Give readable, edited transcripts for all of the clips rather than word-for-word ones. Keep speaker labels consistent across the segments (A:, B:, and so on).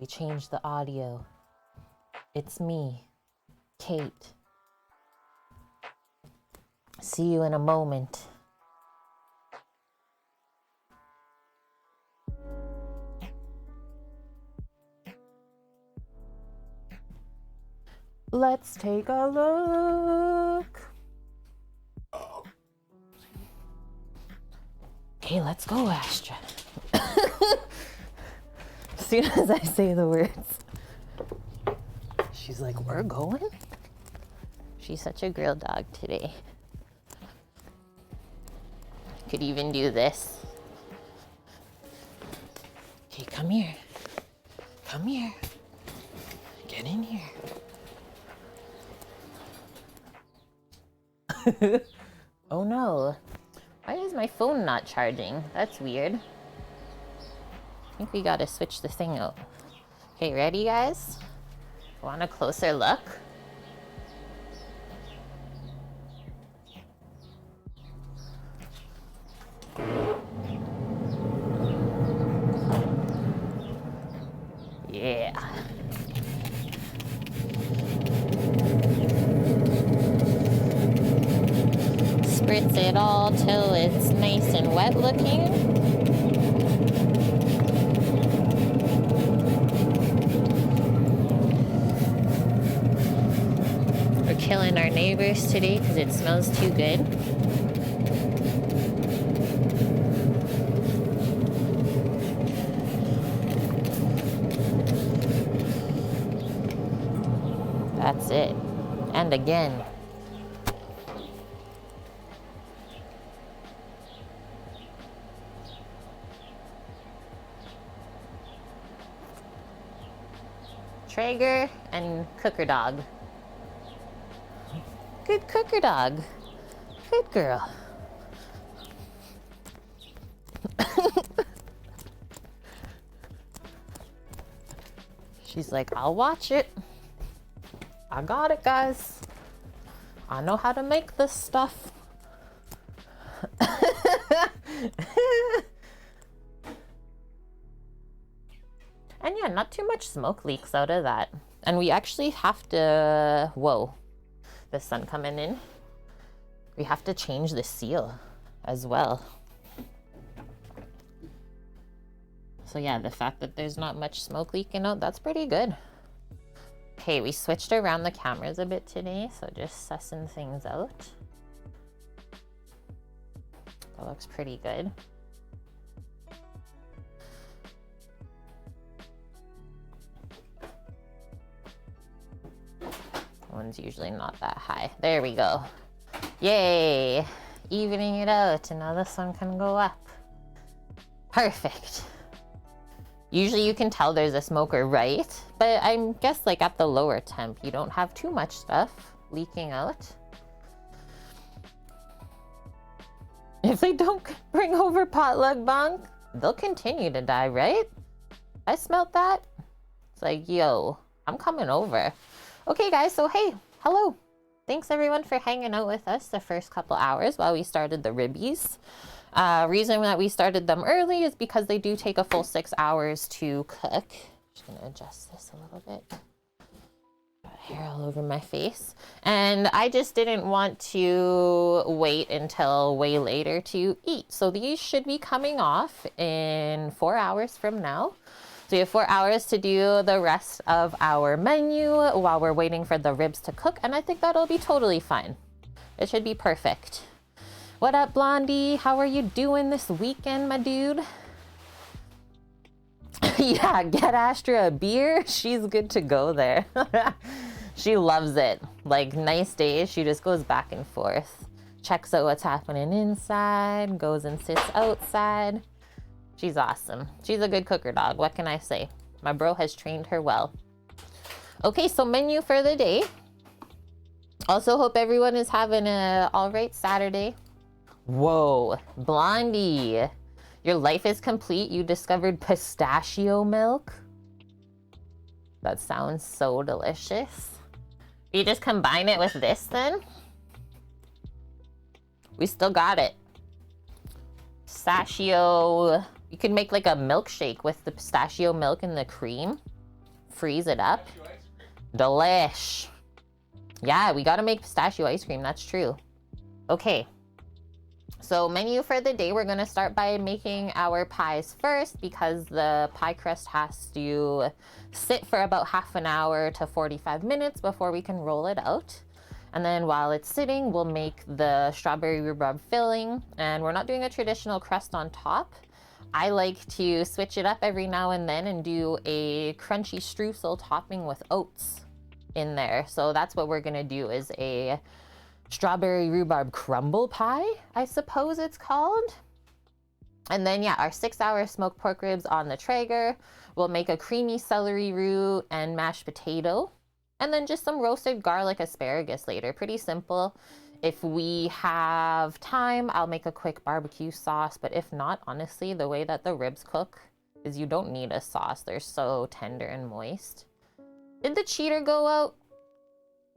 A: We changed the audio. It's me, Kate. See you in a moment. Let's take a look. Okay, let's go, Astra. As soon as I say the words, she's like, we're going? She's such a girl dog today. Could even do this. Okay, come here. Come here. Get in here. Oh no. Why is my phone not charging? That's weird. I think we gotta switch the thing out. Okay, ready guys? Want a closer look? Yeah. Spritz it all till it's nice and wet looking. We're killing our neighbors today because it smells too good. That's it. And again. Traeger and cooker dog. Good cooker dog. Good girl. She's like, I'll watch it. I got it, guys. I know how to make this stuff. And yeah, not too much smoke leaks out of that. And we actually have to, whoa, the sun coming in. We have to change the seal as well. So yeah, the fact that there's not much smoke leaking out, that's pretty good. Okay, we switched around the cameras a bit today, so just sussing things out. That looks pretty good. One's usually not that high. There we go. Yay! Evening it out, and now this one can go up. Perfect. Usually you can tell there's a smoker, right? But I guess like at the lower temp, you don't have too much stuff leaking out. If they don't bring over potluck bunk, they'll continue to die, right? I smelled that. It's like, yo, I'm coming over. Okay guys, so hey, hello. Thanks everyone for hanging out with us the first couple hours while we started the ribbies. Reason that we started them early is because they do take a full 6 hours to cook. Just gonna adjust this a little bit. Got hair all over my face. And I just didn't want to wait until way later to eat. So these should be coming off in 4 hours from now. So you have 4 hours to do the rest of our menu while we're waiting for the ribs to cook. And I think that'll be totally fine. It should be perfect. What up, Blondie? How are you doing this weekend, my dude? Yeah, get Astra a beer. She's good to go there. She loves it. Like, nice days, she just goes back and forth. Checks out what's happening inside, goes and sits outside. She's awesome. She's a good cooker dog. What can I say? My bro has trained her well. Okay, so menu for the day. Also hope everyone is having a all right Saturday. Whoa, Blondie, your life is complete. You discovered pistachio milk. That sounds so delicious. You just combine it with this then? We still got it. Pistachio. You could make like a milkshake with the pistachio milk and the cream. freeze it up. Delish. Yeah, we gotta make pistachio ice cream, that's true. Okay. So menu for the day, we're gonna start by making our pies first because the pie crust has to sit for about half an hour to 45 minutes before we can roll it out. And then while it's sitting, we'll make the strawberry rhubarb filling, and we're not doing a traditional crust on top. I like to switch it up every now and then and do a crunchy streusel topping with oats in there. So that's what we're gonna do, is a strawberry rhubarb crumble pie, I suppose it's called. And then yeah, our 6-hour smoked pork ribs on the Traeger. We'll make a creamy celery roux and mashed potato, and then just some roasted garlic asparagus later. Pretty simple. If we have time, I'll make a quick barbecue sauce, but if not, honestly, the way that the ribs cook is you don't need a sauce. They're so tender and moist. Did the cheater go out?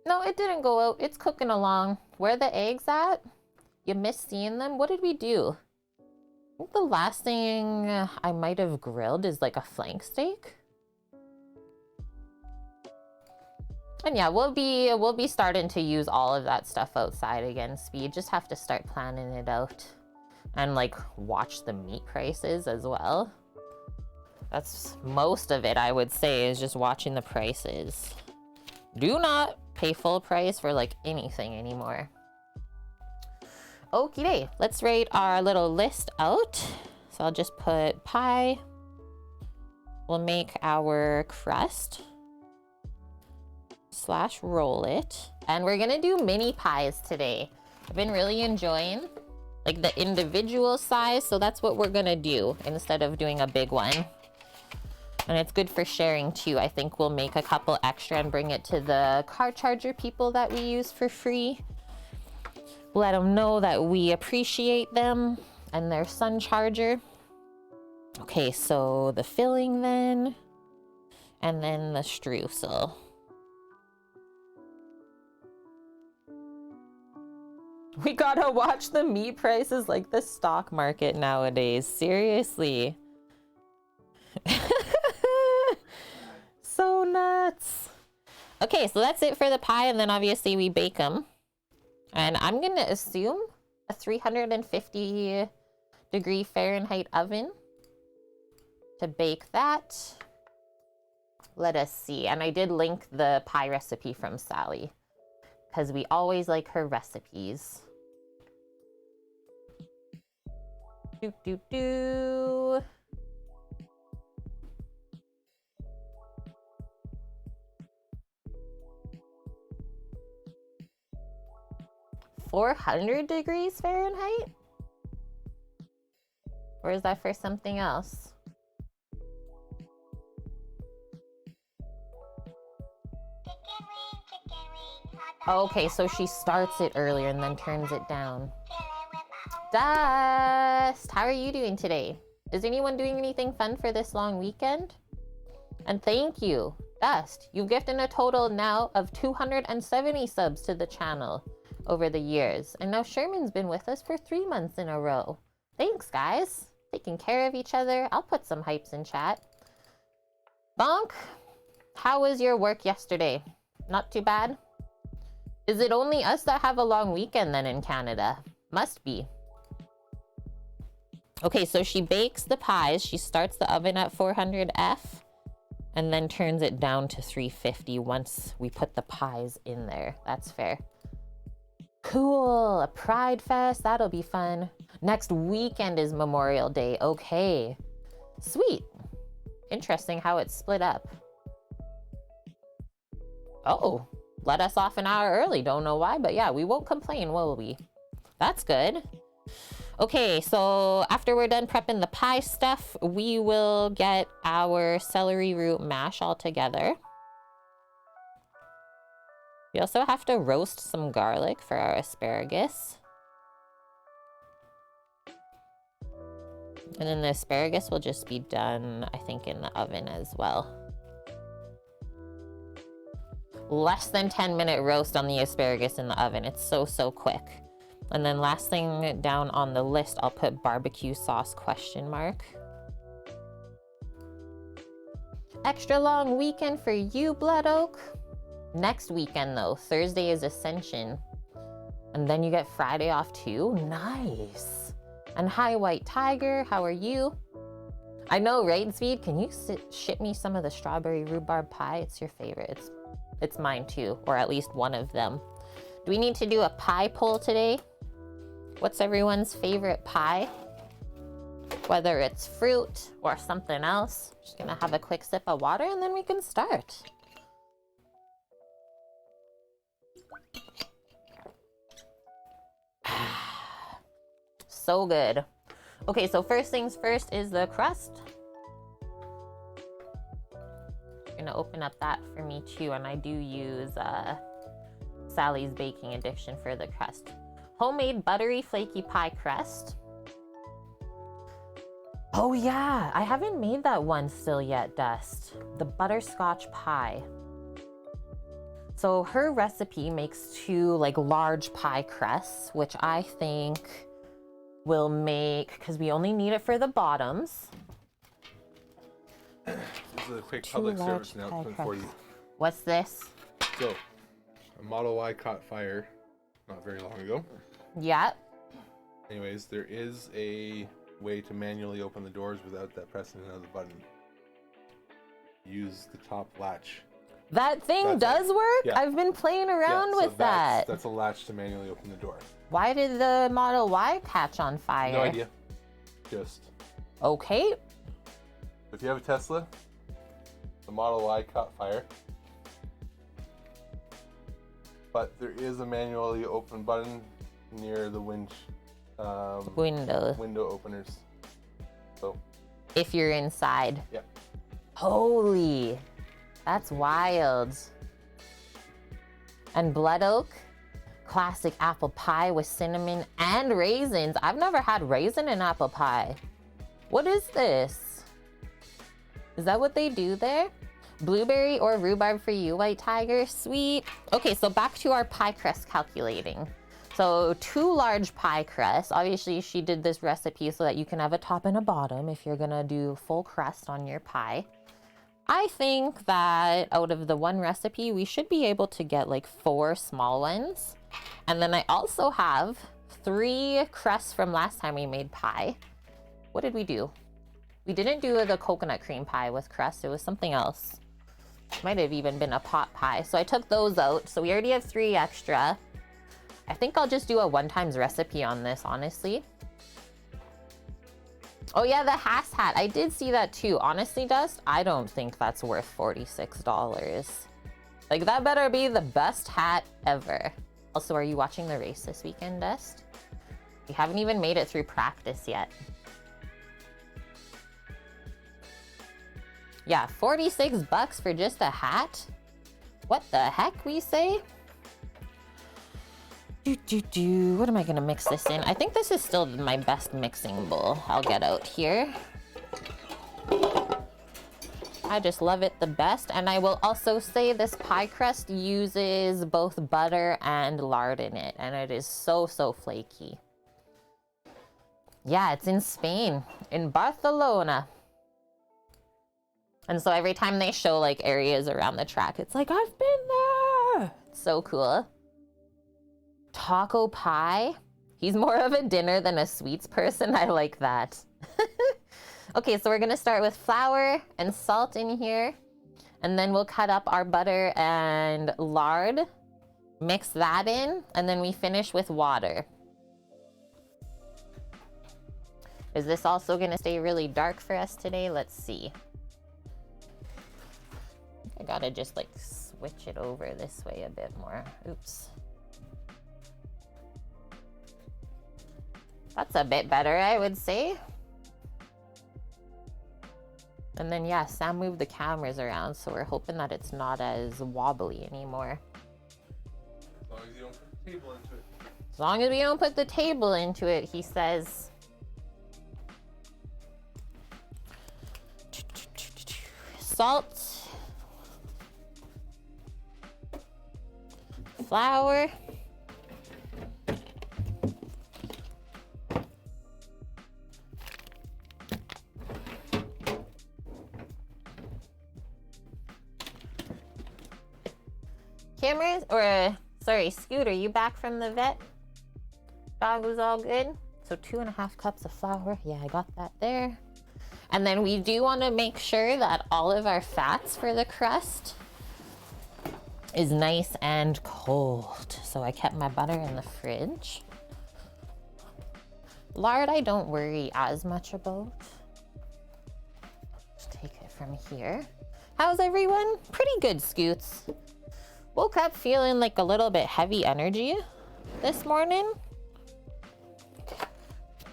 A: No, it didn't go out. It's cooking along. Where are the eggs at? You missed seeing them? What did we do? I think the last thing I might have grilled is like a flank steak. And yeah, we'll be starting to use all of that stuff outside again, Speed. Just have to start planning it out. And like watch the meat prices as well. That's most of it, I would say, is just watching the prices. Do not pay full price for like anything anymore. Okie day, let's rate our little list out. So I'll just put pie. We'll make our crust / roll it. And we're gonna do mini pies today. I've been really enjoying like the individual size, so that's what we're gonna do instead of doing a big one. And it's good for sharing too. I think we'll make a couple extra and bring it to the car charger people that we use for free. Let them know that we appreciate them and their sun charger. Okay, so the filling then, and then the streusel. We gotta watch the meat prices like the stock market nowadays. Seriously. So nuts. Okay, so that's it for the pie, and then obviously we bake them. And I'm gonna assume a 350-degree Fahrenheit oven to bake that. Let us see. And I did link the pie recipe from Sally because we always like her recipes. 400 degrees Fahrenheit? Or is that for something else? Oh, okay, so she starts it earlier and then turns it down. Dust, how are you doing today? Is anyone doing anything fun for this long weekend? And thank you, Dust. You've gifted a total now of 270 subs to the channel over the years. And now Sherman's been with us for 3 months in a row. Thanks, guys. Taking care of each other. I'll put some hypes in chat. Bonk, how was your work yesterday? Not too bad? Is it only us that have a long weekend then in Canada? Must be. Okay, so she bakes the pies. She starts the oven at 400 F and then turns it down to 350 once we put the pies in there. That's fair. Cool, a Pride Fest, that'll be fun. Next weekend is Memorial Day, okay. Sweet. Interesting how it's split up. Oh, let us off an hour early, don't know why, but yeah, we won't complain, will we? That's good. Okay, so after we're done prepping the pie stuff, we will get our celery root mash all together. We also have to roast some garlic for our asparagus. And then the asparagus will just be done, I think, in the oven as well. Less than 10-minute roast on the asparagus in the oven. It's so quick. And then last thing down on the list, I'll put barbecue sauce ? extra long weekend for you, Blood Oak. Next weekend though, Thursday is Ascension. And then you get Friday off too. Nice. And hi, White Tiger, how are you? I know, right, Speed? Can you ship me some of the strawberry rhubarb pie? It's your favorite. It's mine too, or at least one of them. Do we need to do a pie poll today? What's everyone's favorite pie? Whether it's fruit or something else. Just gonna have a quick sip of water and then we can start. So good. Okay, so first things first is the crust. I'm gonna open up that for me too, and I do use Sally's Baking Addiction for the crust. Homemade buttery flaky pie crust. Oh yeah, I haven't made that one still yet, Dust. The butterscotch pie. So her recipe makes 2 like large pie crusts, which I think will make, because we only need it for the bottoms.
B: This is a quick public service announcement for you.
A: What's this?
B: So, a Model Y caught fire not very long ago.
A: Yeah.
B: Anyways, there is a way to manually open the doors without that pressing another button. Use the top latch.
A: That thing does work?
B: Yeah.
A: I've been playing around with that.
B: That's a latch to manually open the door.
A: Why did the Model Y catch on fire?
B: No idea. Just.
A: Okay.
B: If you have a Tesla, the Model Y caught fire. But there is a manually open button near the window openers. So.
A: If you're inside.
B: Yeah.
A: Holy. That's wild. And Blood Oak, classic apple pie with cinnamon and raisins. I've never had raisin in apple pie. What is this? Is that what they do there? Blueberry or rhubarb for you, White Tiger? Sweet. Okay, so back to our pie crust calculating. So 2 large pie crusts. Obviously, she did this recipe so that you can have a top and a bottom if you're gonna do full crust on your pie. I think that out of the one recipe, we should be able to get like 4 small ones. And then I also have 3 crusts from last time we made pie. What did we do? We didn't do the coconut cream pie with crust. It was something else. Might have even been a pot pie. So I took those out. So we already have 3 extra. I think I'll just do a one-times recipe on this, honestly. Oh yeah, the Haas hat. I did see that too. Honestly, Dust, I don't think that's worth $46. Like, that better be the best hat ever. Also, are you watching the race this weekend, Dust? We haven't even made it through practice yet. Yeah, $46 for just a hat? What the heck, we say? What am I gonna mix this in? I think this is still my best mixing bowl I'll get out here. I just love it the best. And I will also say this pie crust uses both butter and lard in it. And it is so, so flaky. Yeah, it's in Spain, in Barcelona. And so every time they show like areas around the track, it's like, I've been there. It's so cool. Taco pie. He's more of a dinner than a sweets person. I like that. Okay, so we're gonna start with flour and salt in here. And then we'll cut up our butter and lard. Mix that in. And then we finish with water. Is this also gonna stay really dark for us today? Let's see. I gotta just like switch it over this way a bit more. Oops. That's a bit better, I would say. And then, yeah, Sam moved the cameras around, so we're hoping that it's not as wobbly anymore.
B: As long as you don't put the table into it.
A: As long as we don't put the table into it, he says. Salt. Flour. Sorry, Scooter, you back from the vet? Dog was all good? So 2.5 cups of flour. Yeah, I got that there. And then we do want to make sure that all of our fats for the crust is nice and cold. So I kept my butter in the fridge. Lard, I don't worry as much about. Just take it from here. How's everyone? Pretty good, Scoots. Woke up feeling like a little bit heavy energy this morning,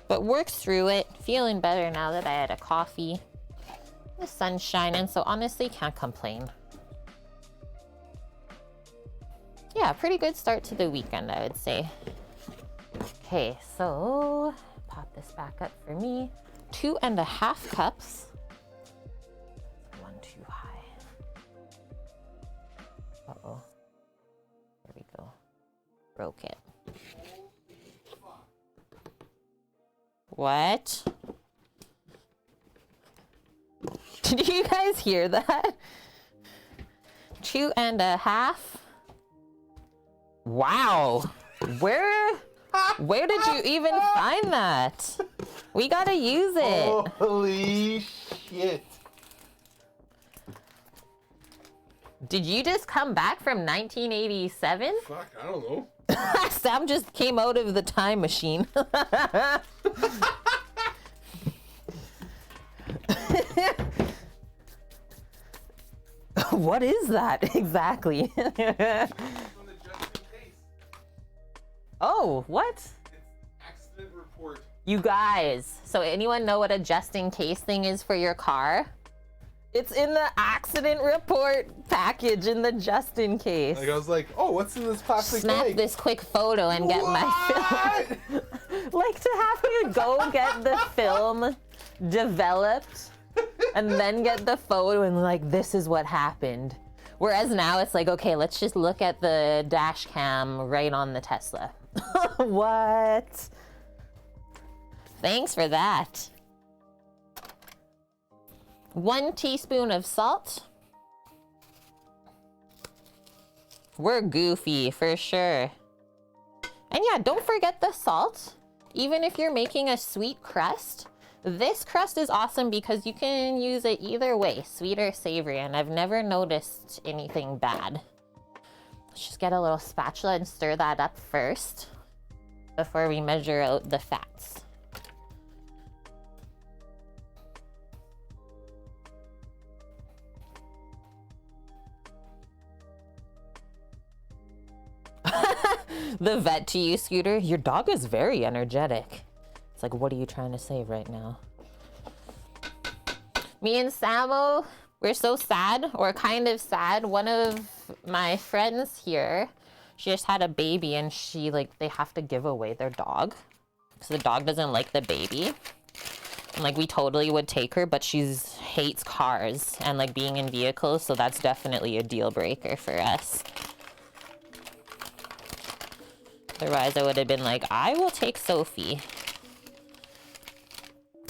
A: but worked through it. Feeling better now that I had a coffee. The sun's shining, so honestly can't complain. Yeah, pretty good start to the weekend, I would say. Okay, so pop this back up for me. 2.5 cups. One too high. Uh-oh. There we go. Broke it. What? Did you guys hear that? 2.5? Wow. Where did you even find that? We gotta use it.
B: Holy shit.
A: Did you just come back from 1987?
B: Fuck, I don't know.
A: Sam just came out of the time machine. What is that exactly? Oh, what?
B: It's accident report.
A: You guys, so anyone know what a just in case thing is for your car? It's in the accident report package in the just in case.
B: Like I was like, oh, what's in this plastic
A: Snap
B: bag?
A: this quick photo and get my film. Like to have you go get the film developed and then get the photo and like, this is what happened. Whereas now it's like, okay, let's just look at the dash cam right on the Tesla. What? Thanks for that. 1 teaspoon of salt. We're goofy for sure. And yeah, don't forget the salt. Even if you're making a sweet crust, this crust is awesome because you can use it either way, sweet or savory, and I've never noticed anything bad. Let's just get a little spatula and stir that up first before we measure out the fats. The vet to you, Scooter. Your dog is very energetic. It's like, what are you trying to say right now? Me and Samo, we're so sad, or kind of sad. One of my friends here, she just had a baby and they have to give away their dog. So the dog doesn't like the baby. And like we totally would take her, but she hates cars and like being in vehicles. So that's definitely a deal breaker for us. Otherwise, I would have been like, I will take Sophie.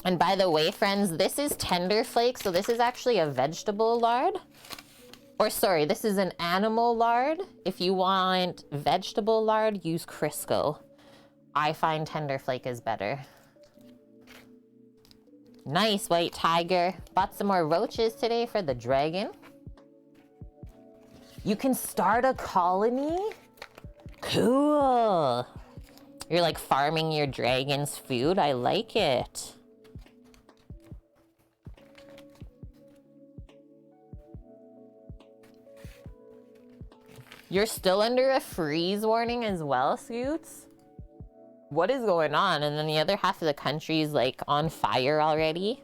A: And by the way, friends, this is tender flakes. So this is actually a vegetable lard. Or sorry, this is an animal lard. If you want vegetable lard, use Crisco. I find tender flake is better. Nice, white tiger. Bought some more roaches today for the dragon. You can start a colony? Cool. You're like farming your dragon's food. I like it. You're still under a freeze warning as well, Scoots? What is going on? And then the other half of the country is like on fire already.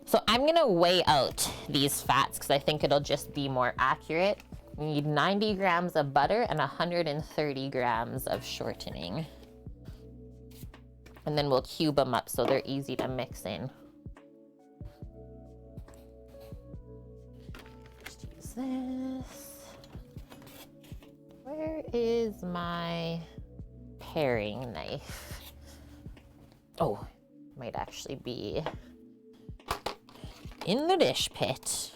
A: So I'm gonna weigh out these fats because I think it'll just be more accurate. We need 90 grams of butter and 130 grams of shortening. And then we'll cube them up so they're easy to mix in. Just use this. Where is my paring knife? Oh, might actually be in the dish pit.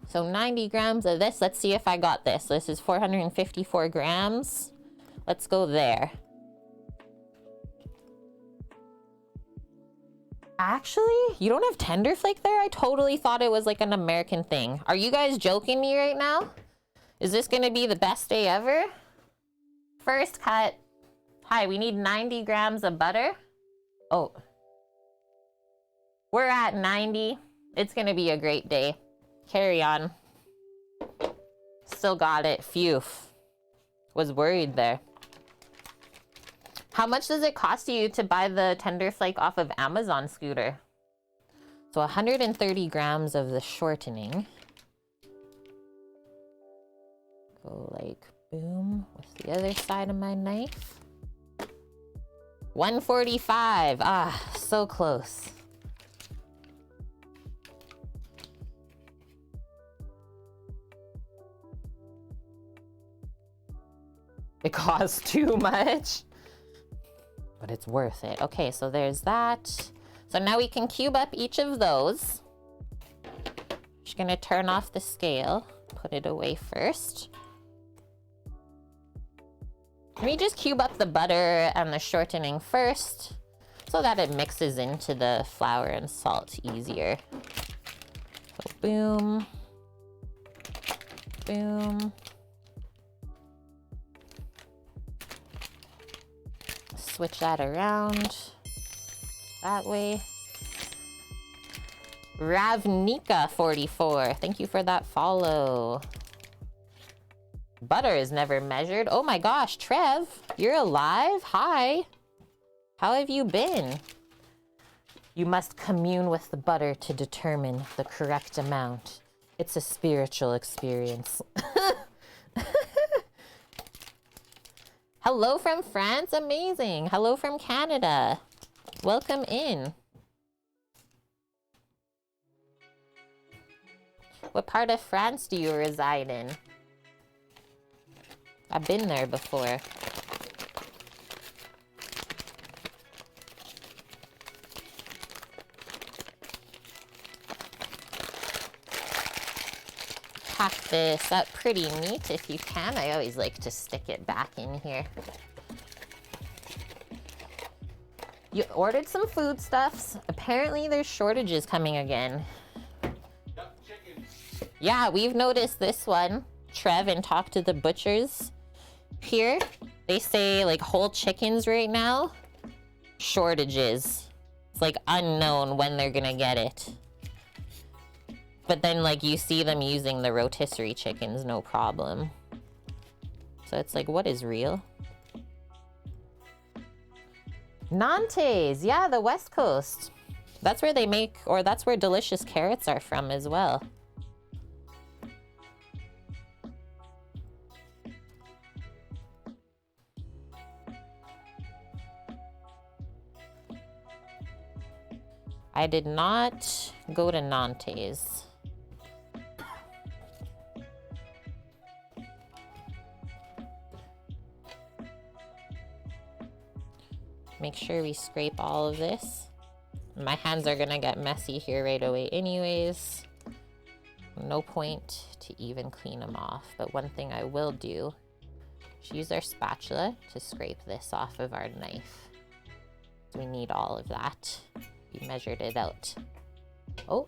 A: So 90 grams of this. Let's see if I got this. This is 454 grams. Let's go there. Actually, you don't have tender flake there? I totally thought it was like an American thing. Are you guys joking me right now? Is this gonna be the best day ever? First cut. Hi, we need 90 grams of butter. Oh. We're at 90. It's gonna be a great day. Carry on. Still got it. Phew. Was worried there. How much does it cost you to buy the tender flake off of Amazon, Scooter? So 130 grams of the shortening. Go like boom with the other side of my knife. 145. Ah, so close. It costs too much, but it's worth it. Okay, so there's that. So now we can cube up each of those. Just gonna turn off the scale, put it away first. Let me just cube up the butter and the shortening first so that it mixes into the flour and salt easier. So boom, boom. Switch that around that way. Ravnika 44, thank you for that follow. Butter is never measured. Oh my gosh, Trev, you're alive? Hi. How have you been? You must commune with the butter to determine the correct amount. It's a spiritual experience. Hello from France, amazing. Hello from Canada. Welcome in. What part of France do you reside in? I've been there before. Pack this up pretty neat if you can. I always like to stick it back in here. You ordered some foodstuffs. Apparently there's shortages coming again.
B: Yep, chicken.
A: Yeah, we've noticed this one. Trev and talk to the butchers here. They say like whole chickens right now, shortages. It's like unknown when they're gonna get it. But then like you see them using the rotisserie chickens, no problem. So it's like, what is real? Nantes, yeah, the West Coast. That's where they make, or that's where delicious carrots are from as well. I did not go to Nantes. Make sure we scrape all of this. My hands are gonna get messy here right away anyways. No point to even clean them off. But one thing I will do is use our spatula to scrape this off of our knife. We need all of that. We measured it out. Oh,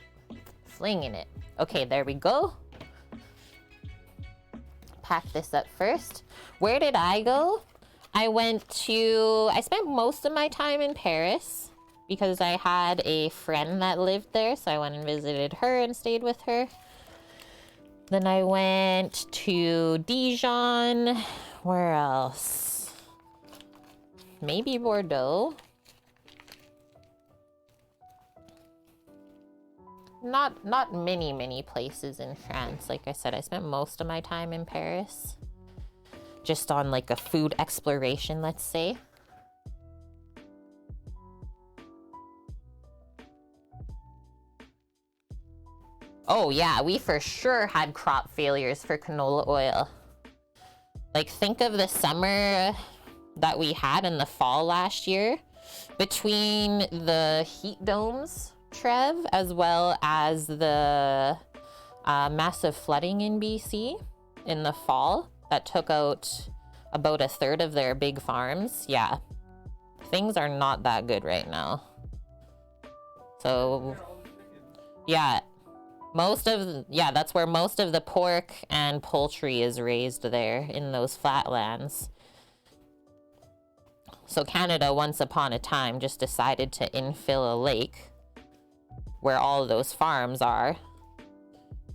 A: flinging it. Okay, there we go. Pack this up first. Where did I go? I spent most of my time in Paris because I had a friend that lived there, so I went and visited her and stayed with her. Then I went to Dijon. Where else? Maybe Bordeaux. Not many places in France. Like I said, I spent most of my time in Paris. Just on like a food exploration, let's say. Oh yeah, we for sure had crop failures for canola oil. Like think of the summer that we had in the fall last year. Between the heat domes, Trev, as well as the massive flooding in BC in the fall that took out about a third of their big farms. Yeah, things are not that good right now. So yeah, that's where most of the pork and poultry is raised, there in those flatlands. So Canada, once upon a time, just decided to infill a lake where all of those farms are.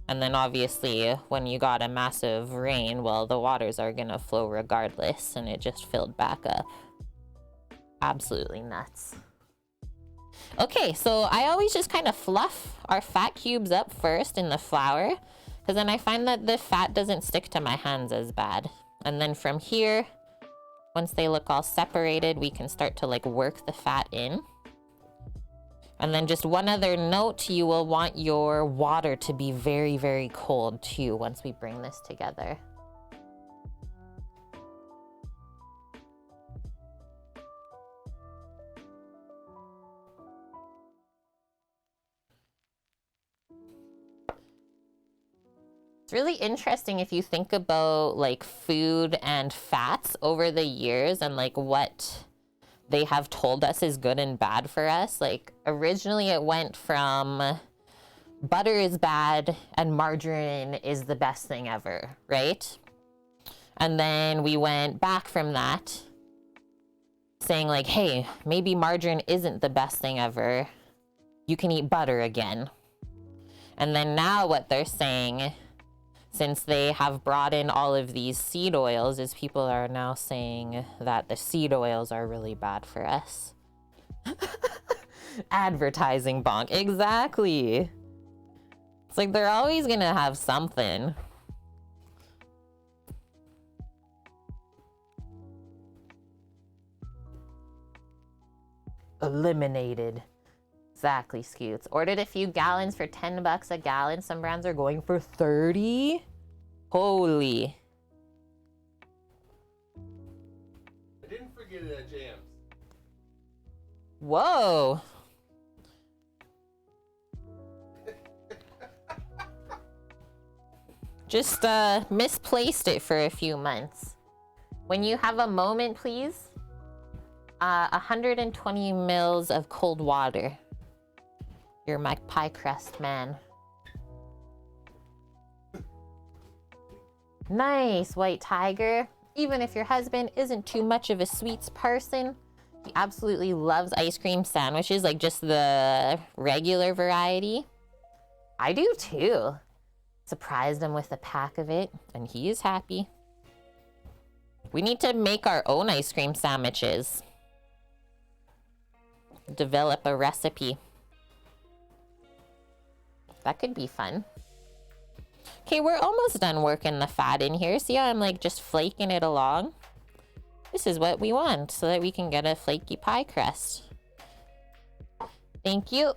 A: And then obviously when you got a massive rain, well, the waters are gonna flow regardless, and it just filled back up. Absolutely nuts. Okay, so I always just kind of fluff our fat cubes up first in the flour, because then I find that the fat doesn't stick to my hands as bad. And then from here, once they look all separated, we can start to like work the fat in. And then just one other note, you will want your water to be very, very cold too once we bring this together. It's really interesting if you think about like food and fats over the years and like what they have told us is good and bad for us. Like originally it went from butter is bad and margarine is the best thing ever, right? And then we went back from that saying like, hey, maybe margarine isn't the best thing ever. You can eat butter again. And then now what they're saying, since they have brought in all of these seed oils, is people are now saying that the seed oils are really bad for us. Advertising bonk. Exactly. It's like they're always gonna have something. Eliminated. Exactly, Scoots. Ordered a few gallons for 10 bucks a gallon. Some brands are going for 30. Holy.
B: I didn't forget it at Jams.
A: Whoa. Just misplaced it for a few months. When you have a moment, please. 120 mils of cold water. You're my pie crust man. Nice, White Tiger. Even if your husband isn't too much of a sweets person, he absolutely loves ice cream sandwiches, like just the regular variety. I do too. Surprised him with a pack of it, and he is happy. We need to make our own ice cream sandwiches. Develop a recipe. That could be fun. Okay, we're almost done working the fat in here. See how I'm like just flaking it along? This is what we want so that we can get a flaky pie crust. Thank you.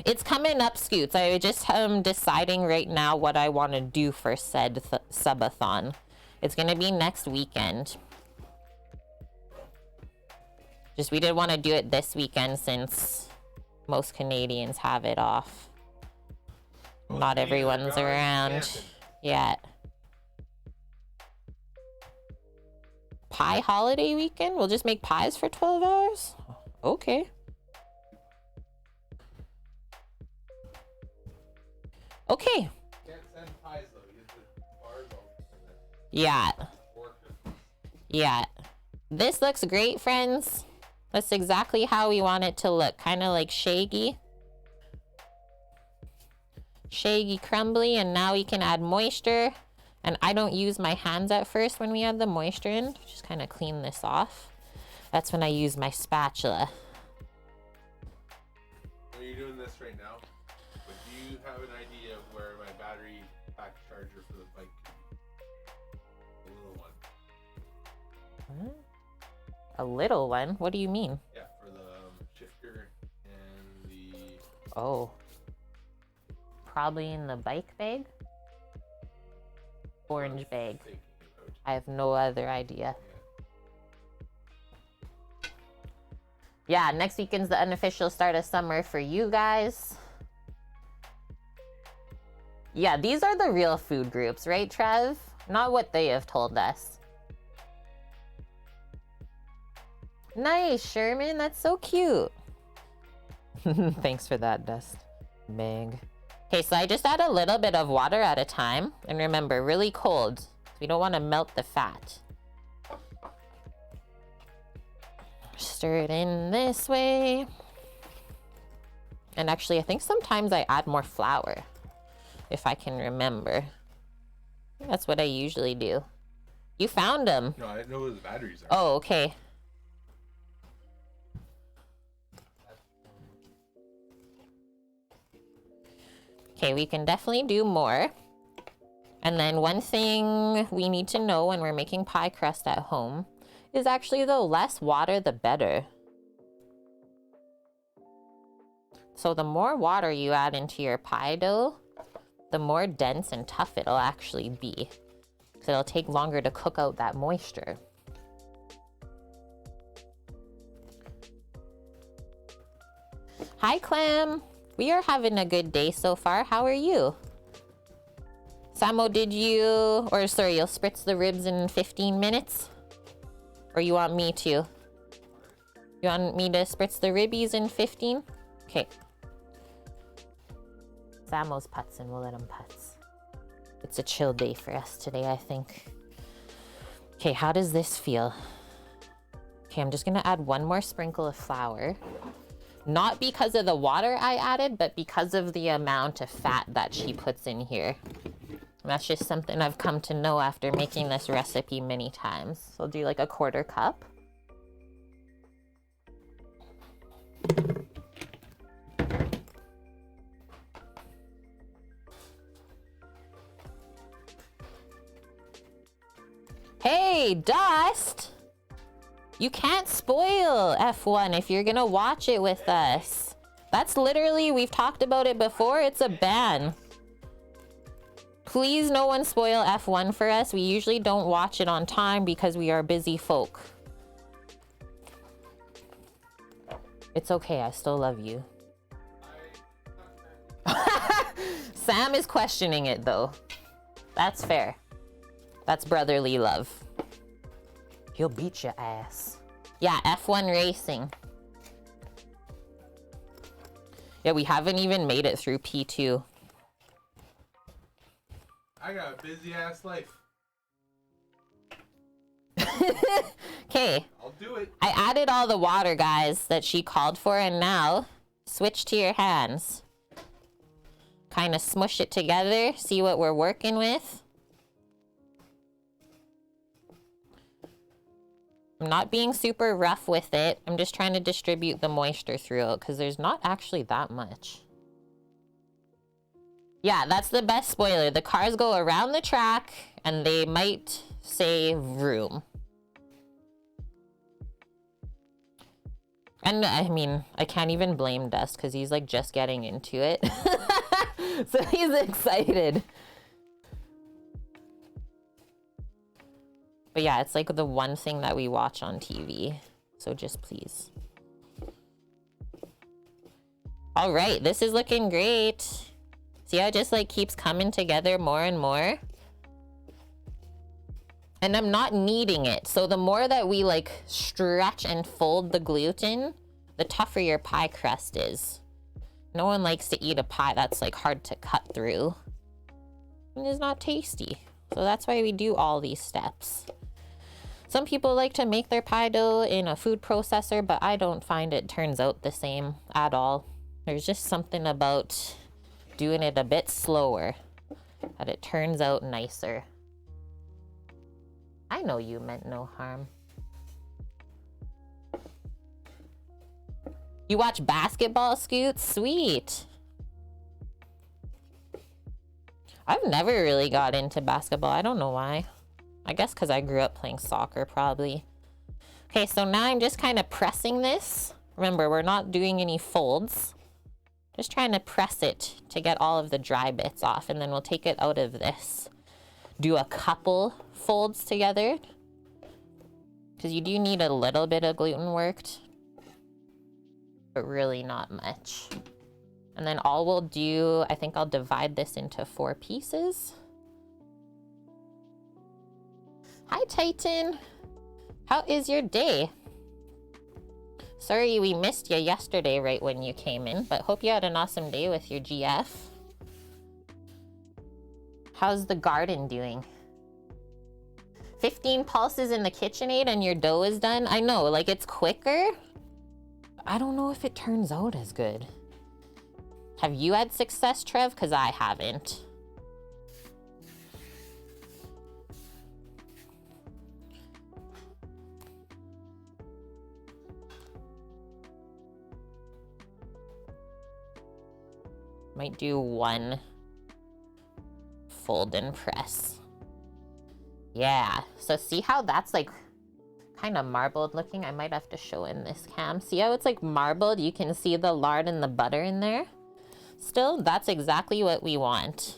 A: It's coming up, Scoots. I just am deciding right now what I want to do for said subathon. It's going to be next weekend. Just we did want to do it this weekend since most Canadians have it off. Well, not everyone's around yet. Pie holiday weekend? We'll just make pies for 12 hours? Okay. Okay.
B: Can't send pies though. You get the bars all.
A: Yeah. Yeah. This looks great, friends. That's exactly how we want it to look. Kind of like shaggy. Shaggy crumbly, and now we can add moisture. And I don't use my hands at first when we add the moisture in. Just kind of clean this off. That's when I use my spatula.
B: Are you doing this right now? But do you have an idea of where my battery pack charger for the bike could be? The little one.
A: Huh? A little one? What do you mean?
B: Yeah, for the shifter and the...
A: Oh. Probably in the bike bag? Orange bag. I have no other idea. Yeah, next weekend's the unofficial start of summer for you guys. Yeah, these are the real food groups, right, Trev? Not what they have told us. Nice, Sherman. That's so cute. Thanks for that, Dust. Big. Okay, so I just add a little bit of water at a time. And remember, really cold. We don't want to melt the fat. Stir it in this way. And actually, I think sometimes I add more flour. If I can remember. That's what I usually do. You found them.
B: No, I didn't know where the batteries are.
A: Oh, okay. Okay, we can definitely do more. And then one thing we need to know when we're making pie crust at home is actually the less water, the better. So the more water you add into your pie dough, the more dense and tough it'll actually be. So it'll take longer to cook out that moisture. Hi, Clem. We are having a good day so far. How are you? Samo, you'll spritz the ribs in 15 minutes? Or you want me to? You want me to spritz the ribbies in 15? Okay. Samo's putts and we'll let him putts. It's a chill day for us today, I think. Okay, how does this feel? Okay, I'm just gonna add one more sprinkle of flour. Not because of the water I added, but because of the amount of fat that she puts in here. And that's just something I've come to know after making this recipe many times. So I'll do like a 1/4 cup. Hey, Dust! You can't spoil F1 if you're gonna watch it with us. That's literally, we've talked about it before, it's a ban. Please no one spoil F1 for us. We usually don't watch it on time because we are busy folk. It's okay, I still love you. Sam is questioning it though. That's fair. That's brotherly love. He'll beat your ass. Yeah, F1 racing. Yeah, we haven't even made it through P2.
B: I got a busy ass life.
A: Okay.
B: I'll do it.
A: I added all the water, guys, that she called for, and now switch to your hands. Kind of smush it together, see what we're working with. I'm not being super rough with it. I'm just trying to distribute the moisture through it because there's not actually that much. Yeah, that's the best spoiler. The cars go around the track and they might say vroom. And I mean, I can't even blame Dust because he's like just getting into it. So he's excited. But yeah, it's like the one thing that we watch on TV. So just please. All right, this is looking great. See how it just like keeps coming together more and more? And I'm not kneading it. So the more that we like stretch and fold the gluten, the tougher your pie crust is. No one likes to eat a pie that's like hard to cut through. And it's not tasty. So that's why we do all these steps. Some people like to make their pie dough in a food processor, but I don't find it turns out the same at all. There's just something about doing it a bit slower that it turns out nicer. I know you meant no harm. You watch basketball, Scoots? Sweet. I've never really got into basketball. I don't know why. I guess because I grew up playing soccer, probably. Okay, so now I'm just kind of pressing this. Remember, we're not doing any folds. Just trying to press it to get all of the dry bits off, and then we'll take it out of this. Do a couple folds together. Because you do need a little bit of gluten worked. but really not much. And then all we'll do, I think I'll divide this into 4 pieces. Hi, Titan. How is your day? Sorry we missed you yesterday right when you came in, but hope you had an awesome day with your GF. How's the garden doing? 15 pulses in the KitchenAid and your dough is done? I know, like it's quicker. I don't know if it turns out as good. Have you had success, Trev? Because I haven't. Might do 1 fold and press. Yeah, so see how that's like kind of marbled looking? I might have to show in this cam. See how it's like marbled? You can see the lard and the butter in there. Still, that's exactly what we want.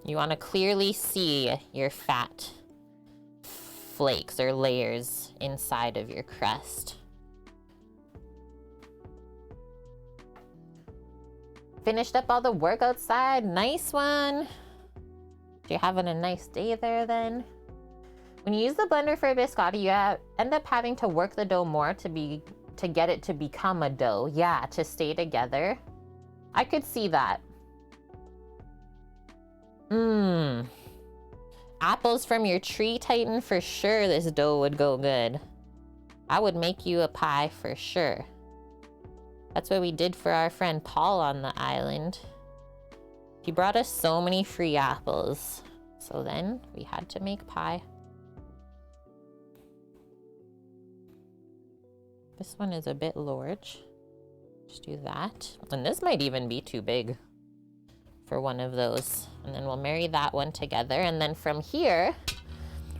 A: You want to clearly see your fat flakes or layers inside of your crust. Finished up all the work outside. Nice one. You're having a nice day there then. When you use the blender for a biscotti, you end up having to work the dough more to get it to become a dough. Yeah, to stay together. I could see that. Apples from your tree, Titan, for sure this dough would go good. I would make you a pie for sure. That's what we did for our friend Paul on the island. He brought us so many free apples. So then we had to make pie. This one is a bit large. Just do that. And this might even be too big for one of those. And then we'll marry that one together. And then from here,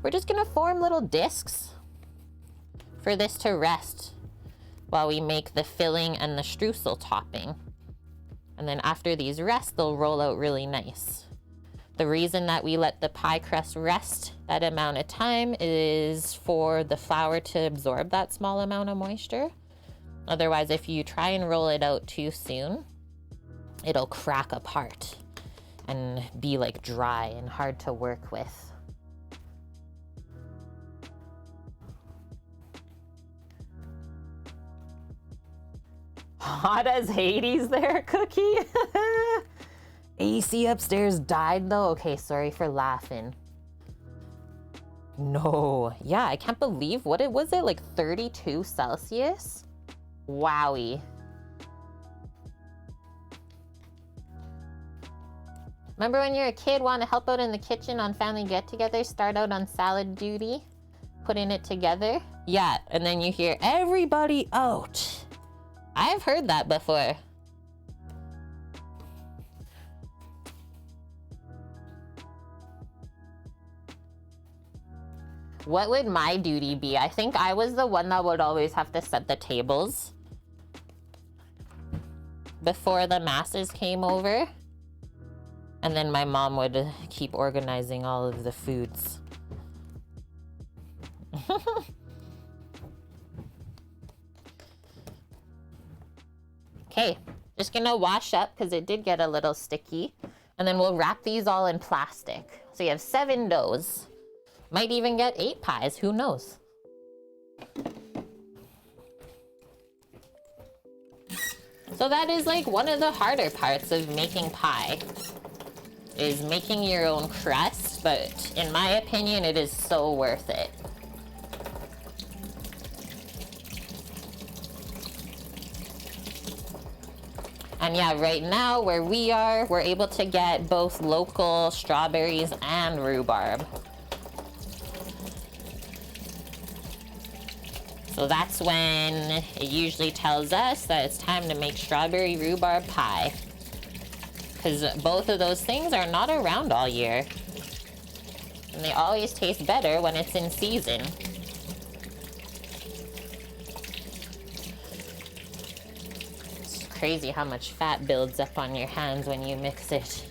A: we're just gonna form little discs for this to rest while we make the filling and the streusel topping. And then after these rest, they'll roll out really nice. The reason that we let the pie crust rest that amount of time is for the flour to absorb that small amount of moisture. Otherwise, if you try and roll it out too soon, it'll crack apart and be like dry and hard to work with. Hot as Hades there, Cookie. AC upstairs died though. Okay, sorry for laughing. No, yeah, I can't believe, what was it, like 32 Celsius? Wowie. Remember when you're a kid, want to help out in the kitchen on family get-togethers, start out on salad duty, putting it together? Yeah, and then you hear everybody out. I've heard that before. What would my duty be? I think I was the one that would always have to set the tables before the masses came over. And then my mom would keep organizing all of the foods. Okay, just gonna wash up because it did get a little sticky. And then we'll wrap these all in plastic. So you have 7 doughs. Might even get 8 pies, who knows? So that is like one of the harder parts of making pie, is making your own crust, but in my opinion, it is so worth it. And yeah, right now where we are, we're able to get both local strawberries and rhubarb. So that's when it usually tells us that it's time to make strawberry rhubarb pie. Because both of those things are not around all year. And they always taste better when it's in season. It's crazy how much fat builds up on your hands when you mix it.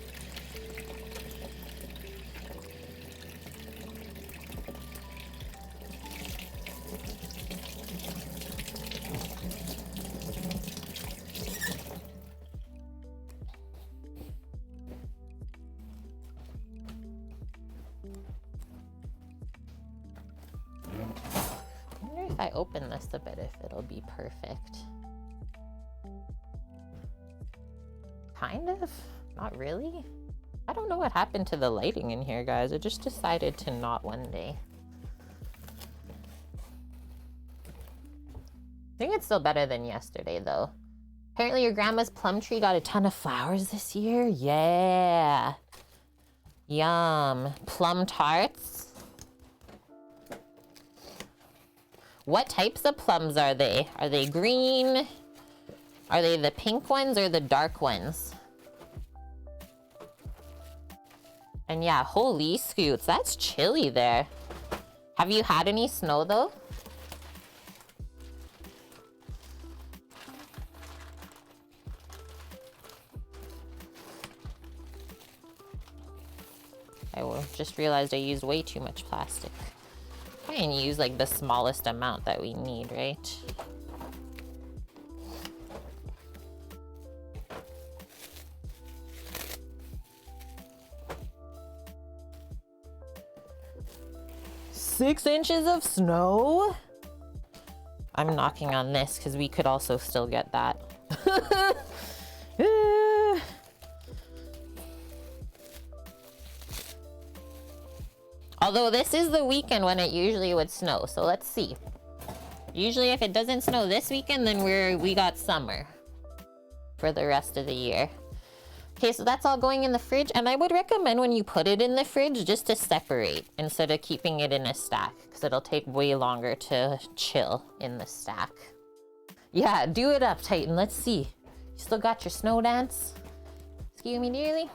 A: I open this a bit if it'll be perfect. Kind of, not really. I don't know what happened to the lighting in here, guys. I just decided to not one day. I think it's still better than yesterday, though. Apparently your grandma's plum tree got a ton of flowers this year. Yeah. Yum. Plum tarts. What types of plums are they? Are they green? Are they the pink ones or the dark ones? And yeah, holy scoots, that's chilly there. Have you had any snow though? Just realized I used way too much plastic. Try and use like the smallest amount that we need, right? Six inches of snow? I'm knocking on this because we could also still get that. Although this is the weekend when it usually would snow, so let's see. Usually if it doesn't snow this weekend, then we got summer for the rest of the year. Okay, so that's all going in the fridge, and I would recommend when you put it in the fridge just to separate instead of keeping it in a stack, because it'll take way longer to chill in the stack. Yeah, do it up, Titan. Let's see. You still got your snow dance? Excuse me, dearly.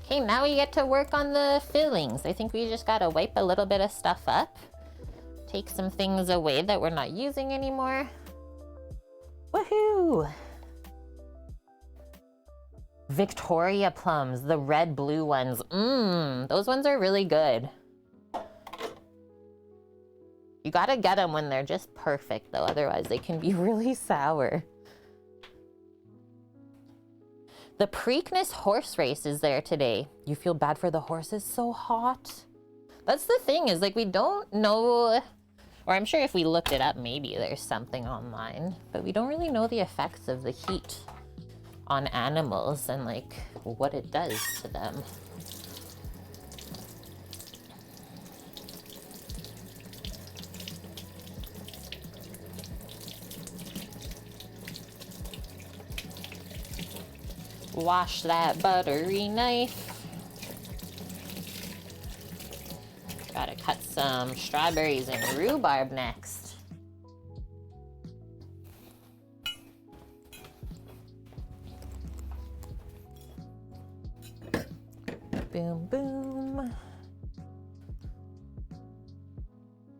A: Okay, now we get to work on the fillings. I think we just gotta wipe a little bit of stuff up. Take some things away that we're not using anymore. Woohoo! Victoria plums, the red blue ones. Those ones are really good. You gotta get them when they're just perfect though, otherwise they can be really sour. The Preakness horse race is there today. You feel bad for the horses? So hot. That's the thing, is like we don't know, or I'm sure if we looked it up, maybe there's something online, but we don't really know the effects of the heat on animals and like what it does to them. Wash that buttery knife. Gotta cut some strawberries and rhubarb next. Boom, boom.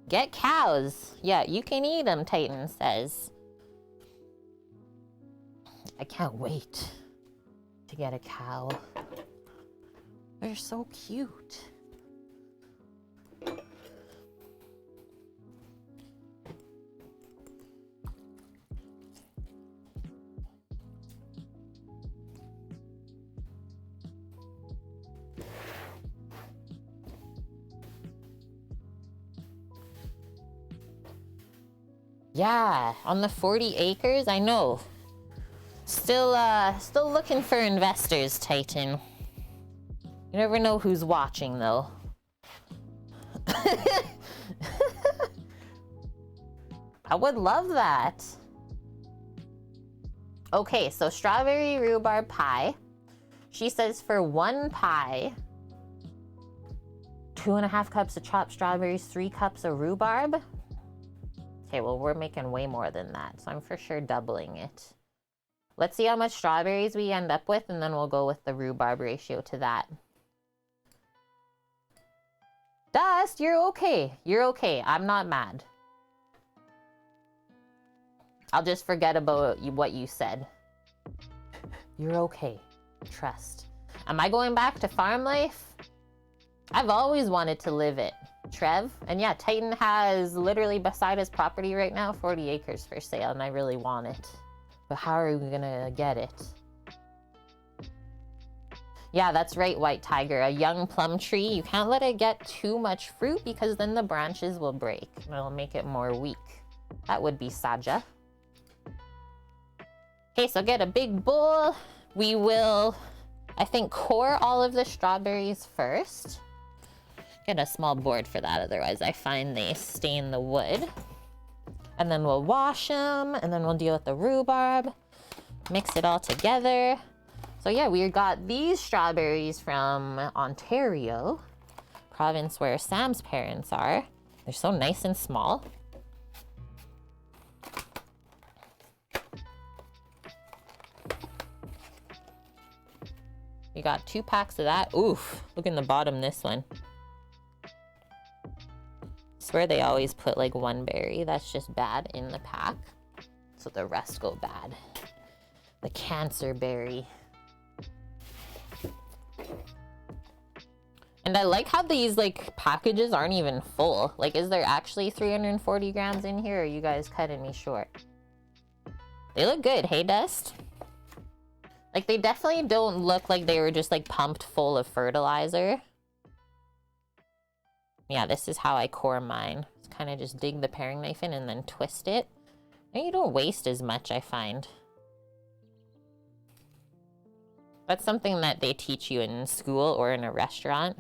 A: Get cows. Yeah, you can eat them, Titan says. I can't wait to get a cow. They're so cute. Yeah, on the 40 acres, I know. Still looking for investors, Titan. You never know who's watching, though. I would love that. Okay, so strawberry rhubarb pie. She says for one pie, 2.5 cups of chopped strawberries, 3 cups of rhubarb. Okay, well, we're making way more than that, so I'm for sure doubling it. Let's see how much strawberries we end up with, and then we'll go with the rhubarb ratio to that. Dust, you're okay. You're okay. I'm not mad. I'll just forget about what you said. You're okay. Trust. Am I going back to farm life? I've always wanted to live it. Trev. And yeah, Titan has literally beside his property right now 40 acres for sale, and I really want it. But how are we gonna get it? Yeah, that's right, White Tiger. A young plum tree, you can't let it get too much fruit because then the branches will break and it'll make it more weak. That would be Saja. Okay, so get a big bowl. We will, I think, core all of the strawberries first. Get a small board for that, otherwise I find they stain the wood. And then we'll wash them, and then we'll deal with the rhubarb. Mix it all together. So yeah, we got these strawberries from Ontario, province where Sam's parents are. They're so nice and small. We got 2 packs of that. Oof, look in the bottom, this one. I swear they always put like 1 berry. That's just bad in the pack. So the rest go bad. The cancer berry. And I like how these like packages aren't even full. Like, is there actually 340 grams in here, or are you guys cutting me short? They look good, hey Dust? Like, they definitely don't look like they were just like pumped full of fertilizer. Yeah, this is how I core mine. Just kind of just dig the paring knife in and then twist it. And you don't waste as much, I find. That's something that they teach you in school or in a restaurant.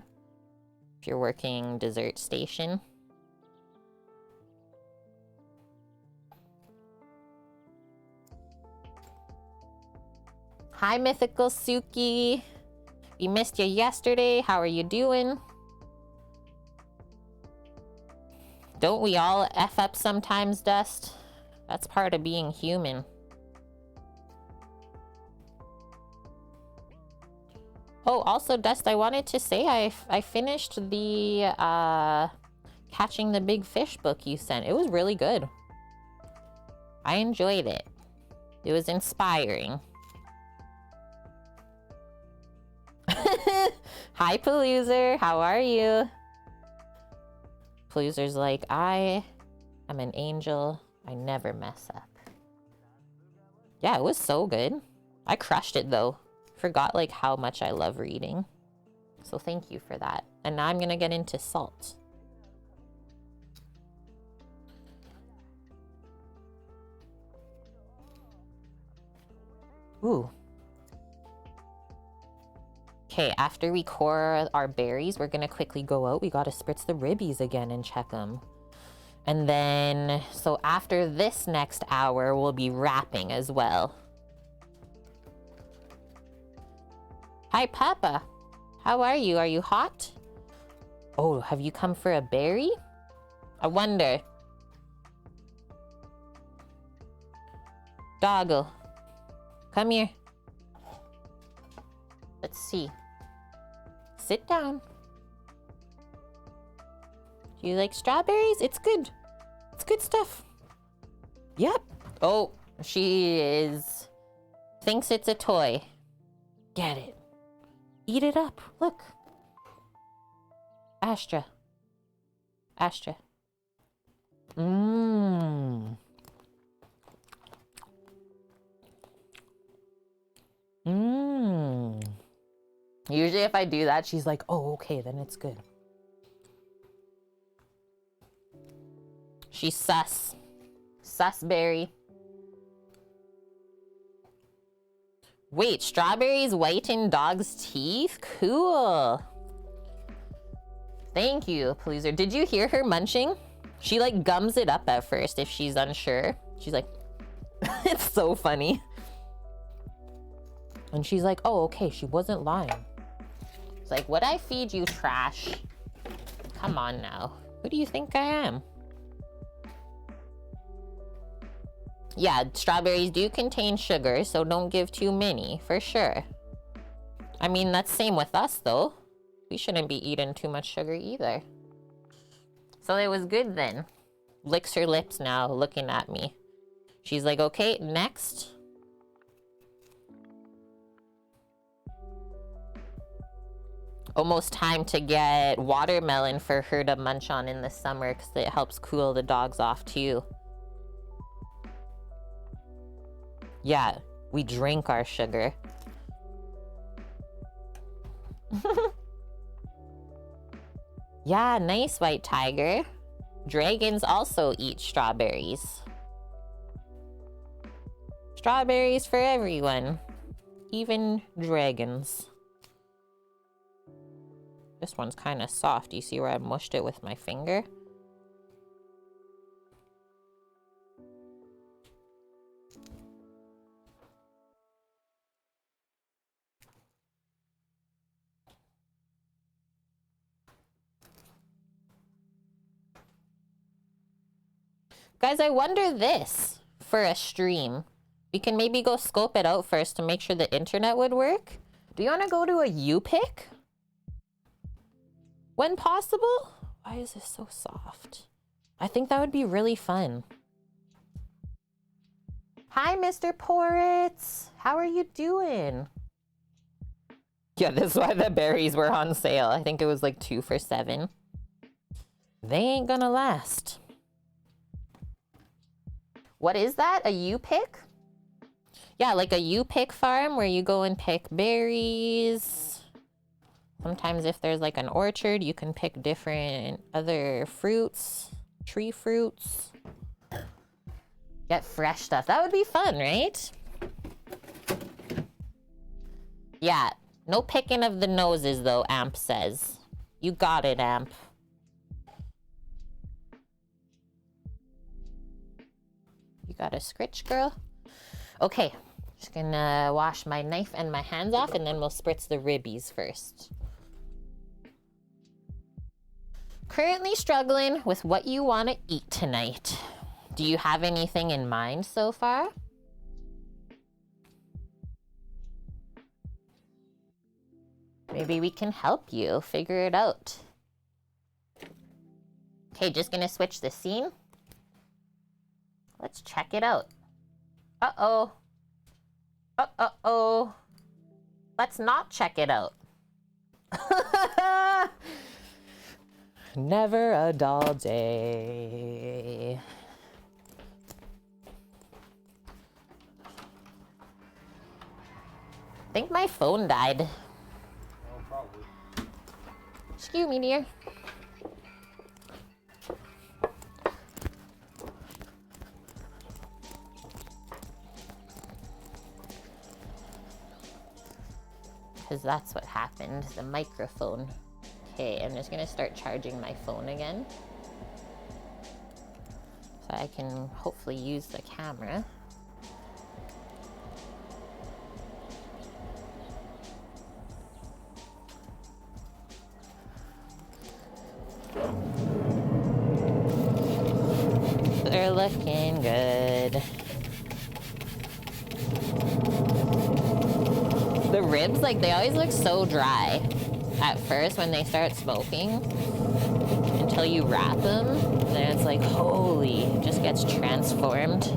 A: If you're working dessert station. Hi, Mythical Suki. We missed you yesterday. How are you doing? Don't we all F up sometimes, Dust? That's part of being human. Oh, also, Dust, I wanted to say I finished the Catching the Big Fish book you sent. It was really good. I enjoyed it. It was inspiring. Hi, Paloozer. How are you? Paloozer's like, I am an angel. I never mess up. Yeah, it was so good. I crushed it, though. Forgot like how much I love reading. So thank you for that. And now I'm gonna get into salt. Ooh. Okay, after we core our berries, we're gonna quickly go out. We gotta spritz the ribbies again and check them. And then, so after this next hour, we'll be wrapping as well. Hi, Papa. How are you? Are you hot? Oh, have you come for a berry? I wonder. Doggo, come here. Let's see. Sit down. Do you like strawberries? It's good. It's good stuff. Yep. Oh, she thinks it's a toy. Get it. Eat it up. Look. Astra. Astra. Mmm. Mmm. Usually if I do that, she's like, oh, okay, then it's good. She's sus. Susberry. Wait, strawberries whiten dog's teeth? Cool. Thank you, Paloozer. Did you hear her munching? She like gums it up at first if she's unsure. She's like, it's so funny. And she's like, oh, okay, she wasn't lying. It's like, would I feed you trash? Come on now. Who do you think I am? Yeah, strawberries do contain sugar, so don't give too many, for sure. I mean, that's same with us, though. We shouldn't be eating too much sugar either. So it was good then. Licks her lips now, looking at me. She's like, okay, next. almost time to get watermelon for her to munch on in the summer because it helps cool the dogs off too. Yeah, we drink our sugar. Yeah, nice, white tiger. Dragons also eat strawberries. Strawberries for everyone, even dragons. This one's kind of soft. You see where I mushed it with my finger? Guys, I wonder this for a stream. We can maybe go scope it out first to make sure the internet would work. Do you want to go to a U-pick? When possible? Why is this so soft? I think that would be really fun. Hi, Mr. Poritz. How are you doing? Yeah, this is why the berries were on sale. I think it was like 2 for $7. They ain't gonna last. What is that? A U-pick? Yeah, like a U-pick farm where you go and pick berries. Sometimes if there's like an orchard, you can pick different other fruits, tree fruits. Get fresh stuff. That would be fun, right? Yeah, no picking of the noses though, Amp says. You got it, Amp. You got a scritch, girl? Okay, just gonna wash my knife and my hands off and then we'll spritz the ribbies first. Currently struggling with what you want to eat tonight. Do you have anything in mind so far? Maybe we can help you figure it out. Okay, just gonna switch the scene. Let's check it out. Uh-oh. Uh-oh. Let's not check it out. Never a dull day. I think my phone died.
B: Oh, probably.
A: Excuse me, dear. Because that's what happened, the microphone. Okay, I'm just gonna start charging my phone again. So I can hopefully use the camera. They're looking good. The ribs, like, they always look so dry at first when they start smoking until you wrap them. Then it's like, holy, it just gets transformed.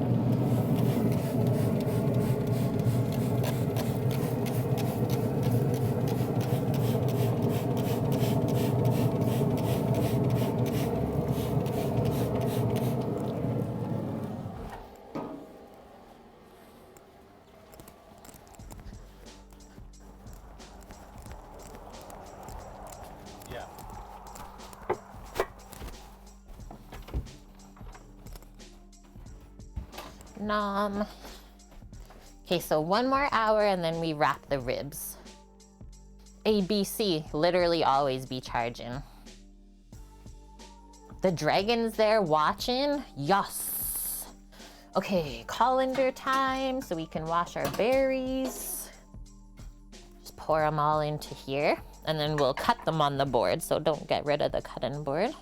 A: Nom. Okay, so 1 more hour and then we wrap the ribs. ABC, literally always be charging. The dragon's there watching? Yes. Okay, colander time so we can wash our berries. Just pour them all into here and then we'll cut them on the board, so don't get rid of the cutting board.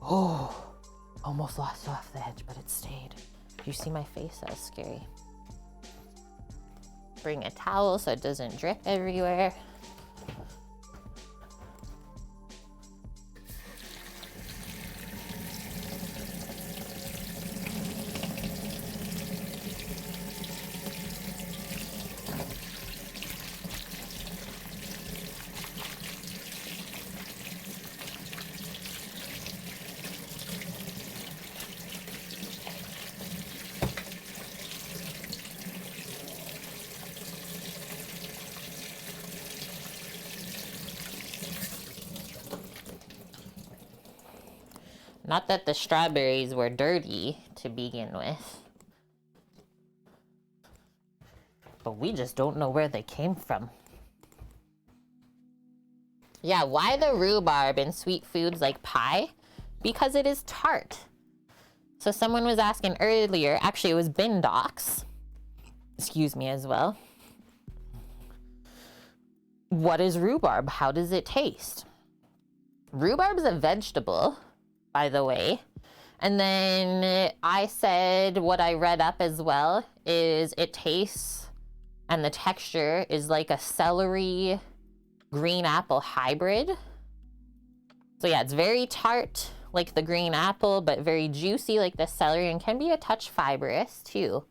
A: Oh. Almost lost off the edge, but it stayed. Do you see my face? That was scary. Bring a towel so it doesn't drip everywhere. Not that the strawberries were dirty to begin with. But we just don't know where they came from. Yeah, why the rhubarb in sweet foods like pie? Because it is tart. So someone was asking earlier, actually it was Bindox, excuse me as well. What is rhubarb? How does it taste? Rhubarb is a vegetable, by the way. And then I said what I read up as well is it tastes and the texture is like a celery green apple hybrid. So yeah, it's very tart like the green apple, but very juicy like the celery, and can be a touch fibrous too.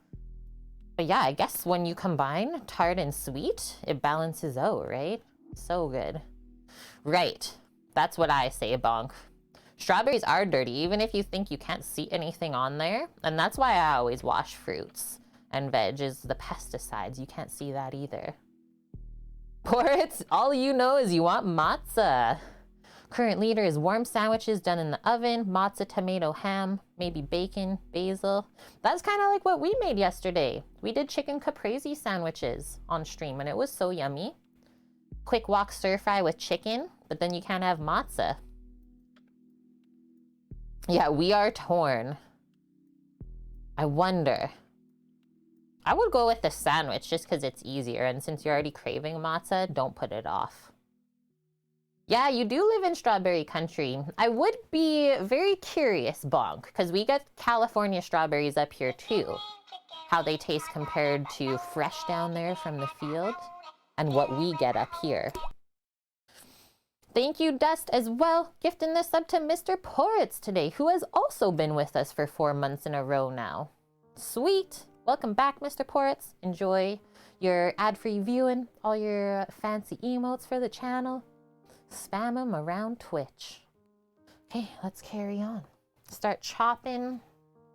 A: But yeah, I guess when you combine tart and sweet, it balances out, right? So good. Right, that's what I say, Bonk. Strawberries are dirty, even if you think you can't see anything on there. And that's why I always wash fruits and veg, is the pesticides. You can't see that either. Porridge, all you know is you want matzah. Current leader is warm sandwiches done in the oven, matzah, tomato, ham, maybe bacon, basil. That's kind of like what we made yesterday. We did chicken caprese sandwiches on stream and it was so yummy. Quick wok stir fry with chicken, but then you can't have matzah. Yeah, we are torn. I wonder. I would go with the sandwich just because it's easier, and since you're already craving matzah, don't put it off. Yeah, you do live in strawberry country. I would be very curious, Bonk, because we get California strawberries up here too. How they taste compared to fresh down there from the field and what we get up here. Thank you, Dust, as well, gifting this up to Mr. Poritz today, who has also been with us for 4 months in a row now. Sweet. Welcome back, Mr. Poritz. Enjoy your ad-free viewing, all your fancy emotes for the channel. Spam them around Twitch. Okay, let's carry on. Start chopping,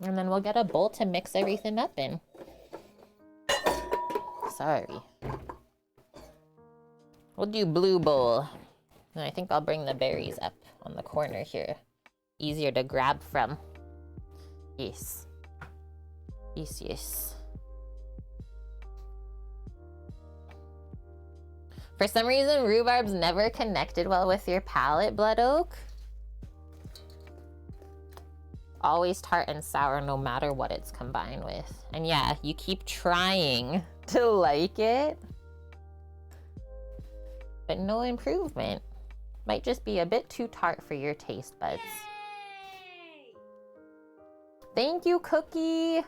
A: and then we'll get a bowl to mix everything up in. Sorry. We'll do blue bowl. And I think I'll bring the berries up on the corner here. Easier to grab from. Yes. Yes, yes. For some reason, rhubarb's never connected well with your palate, Blood Oak. Always tart and sour no matter what it's combined with. And yeah, you keep trying to like it, but no improvement. Might just be a bit too tart for your taste buds. Yay! Thank you, Cookie.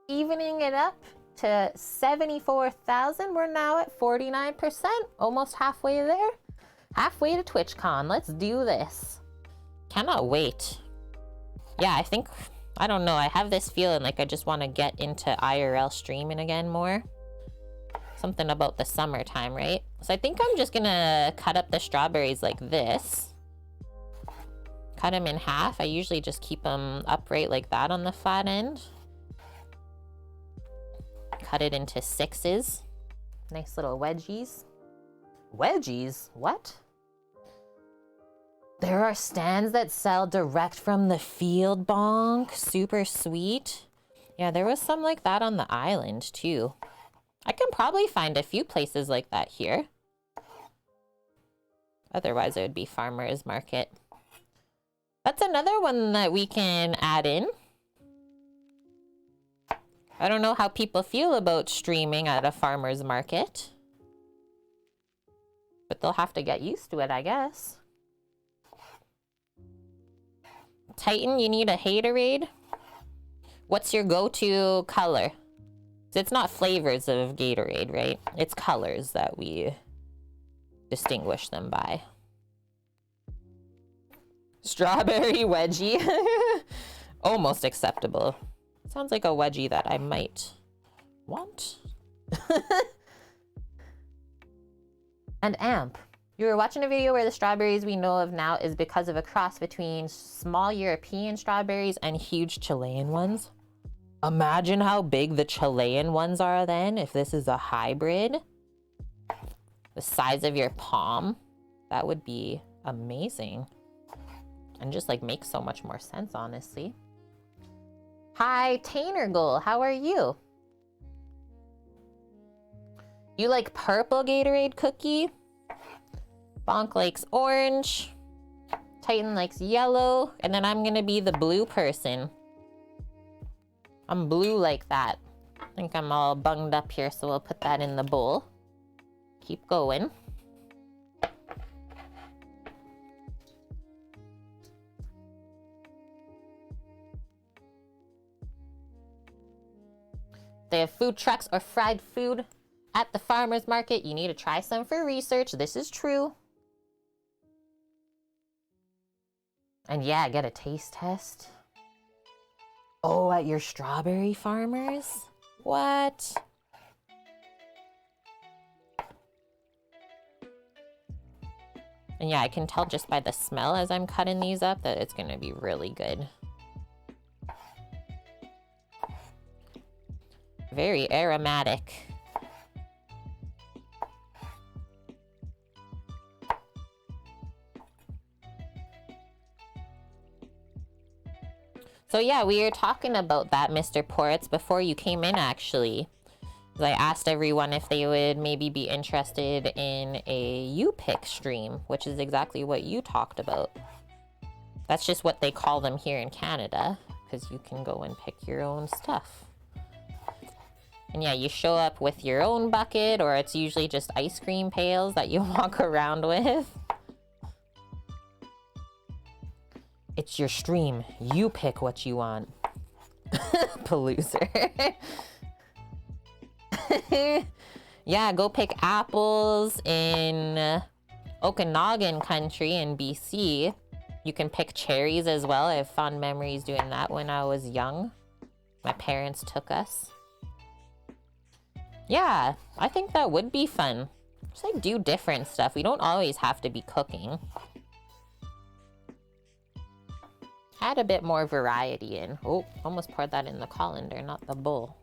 A: Evening it up to 74,000. We're now at 49%, almost halfway there. Halfway to TwitchCon. Let's do this. Cannot wait. Yeah, I don't know. I have this feeling like I just want to get into IRL streaming again more. Something about the summertime, right? So I think I'm just gonna cut up the strawberries like this. Cut them in half. I usually just keep them upright like that on the flat end. Cut it into 6s. Nice little wedgies. Wedgies? What? There are stands that sell direct from the field, Bonk. Super sweet. Yeah, there was some like that on the island too. I can probably find a few places like that here. Otherwise, it would be farmer's market. That's another one that we can add in. I don't know how people feel about streaming at a farmer's market, but they'll have to get used to it, I guess. Titan, you need a haterade? What's your go-to color? It's not flavors of Gatorade, right? It's colors that we distinguish them by. Strawberry wedgie. Almost acceptable. Sounds like a wedgie that I might want. And Amp, you were watching a video where the strawberries we know of now is because of a cross between small European strawberries and huge Chilean ones. Imagine how big the Chilean ones are then, if this is a hybrid. The size of your palm. That would be amazing. and just like makes so much more sense, honestly. Hi, Tainergoal, how are you? You like purple Gatorade cookie? Bonk likes orange. Titan likes yellow. And then I'm gonna be the blue person. I'm blue like that. I think I'm all bunged up here, so we'll put that in the bowl. Keep going. They have food trucks or fried food at the farmer's market. You need to try some for research. This is true. And yeah, get a taste test. Oh, at your strawberry farmers? What? And yeah, I can tell just by the smell as I'm cutting these up that it's gonna be really good. Very aromatic. So yeah, we were talking about that, Mr. Ports, before you came in, actually. I asked everyone if they would maybe be interested in a U-Pick stream, which is exactly what you talked about. That's just what they call them here in Canada, because you can go and pick your own stuff. And yeah, you show up with your own bucket, or it's usually just ice cream pails that you walk around with. It's your stream. You pick what you want. Paloozer. Yeah, go pick apples in Okanagan country in BC. You can pick cherries as well. I have fond memories doing that when I was young. My parents took us. Yeah, I think that would be fun. Just like do different stuff. We don't always have to be cooking. Add a bit more variety in. Oh, almost poured that in the colander, not the bowl.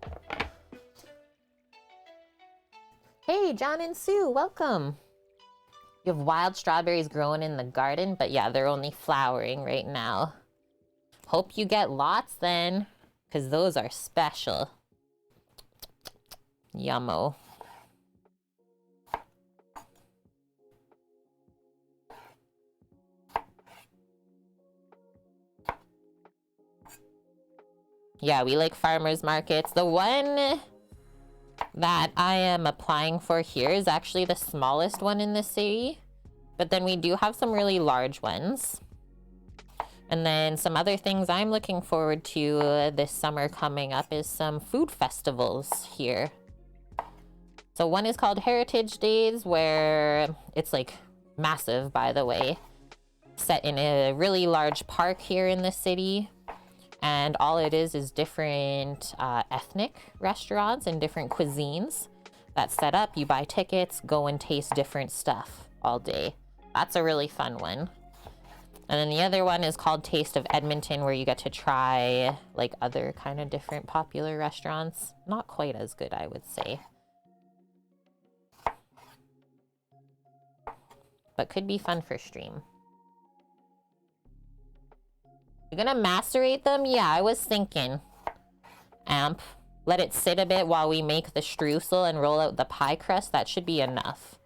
A: Hey, John and Sue, welcome. You have wild strawberries growing in the garden, but yeah, they're only flowering right now. Hope you get lots then, because those are special. Yummo. Yeah, we like farmers markets. The one that I am applying for here is actually the smallest one in the city, but then we do have some really large ones. And then some other things I'm looking forward to this summer coming up is some food festivals here. So one is called Heritage Days, where it's like massive, by the way, set in a really large park here in the city. And all it is different ethnic restaurants and different cuisines that set up. You buy tickets, go and taste different stuff all day. That's a really fun one. And then the other one is called Taste of Edmonton, where you get to try like other kind of different popular restaurants. Not quite as good, I would say. But could be fun for stream. You're gonna macerate them? Yeah, I was thinking. Amp. Let it sit a bit while we make the streusel and roll out the pie crust. That should be enough.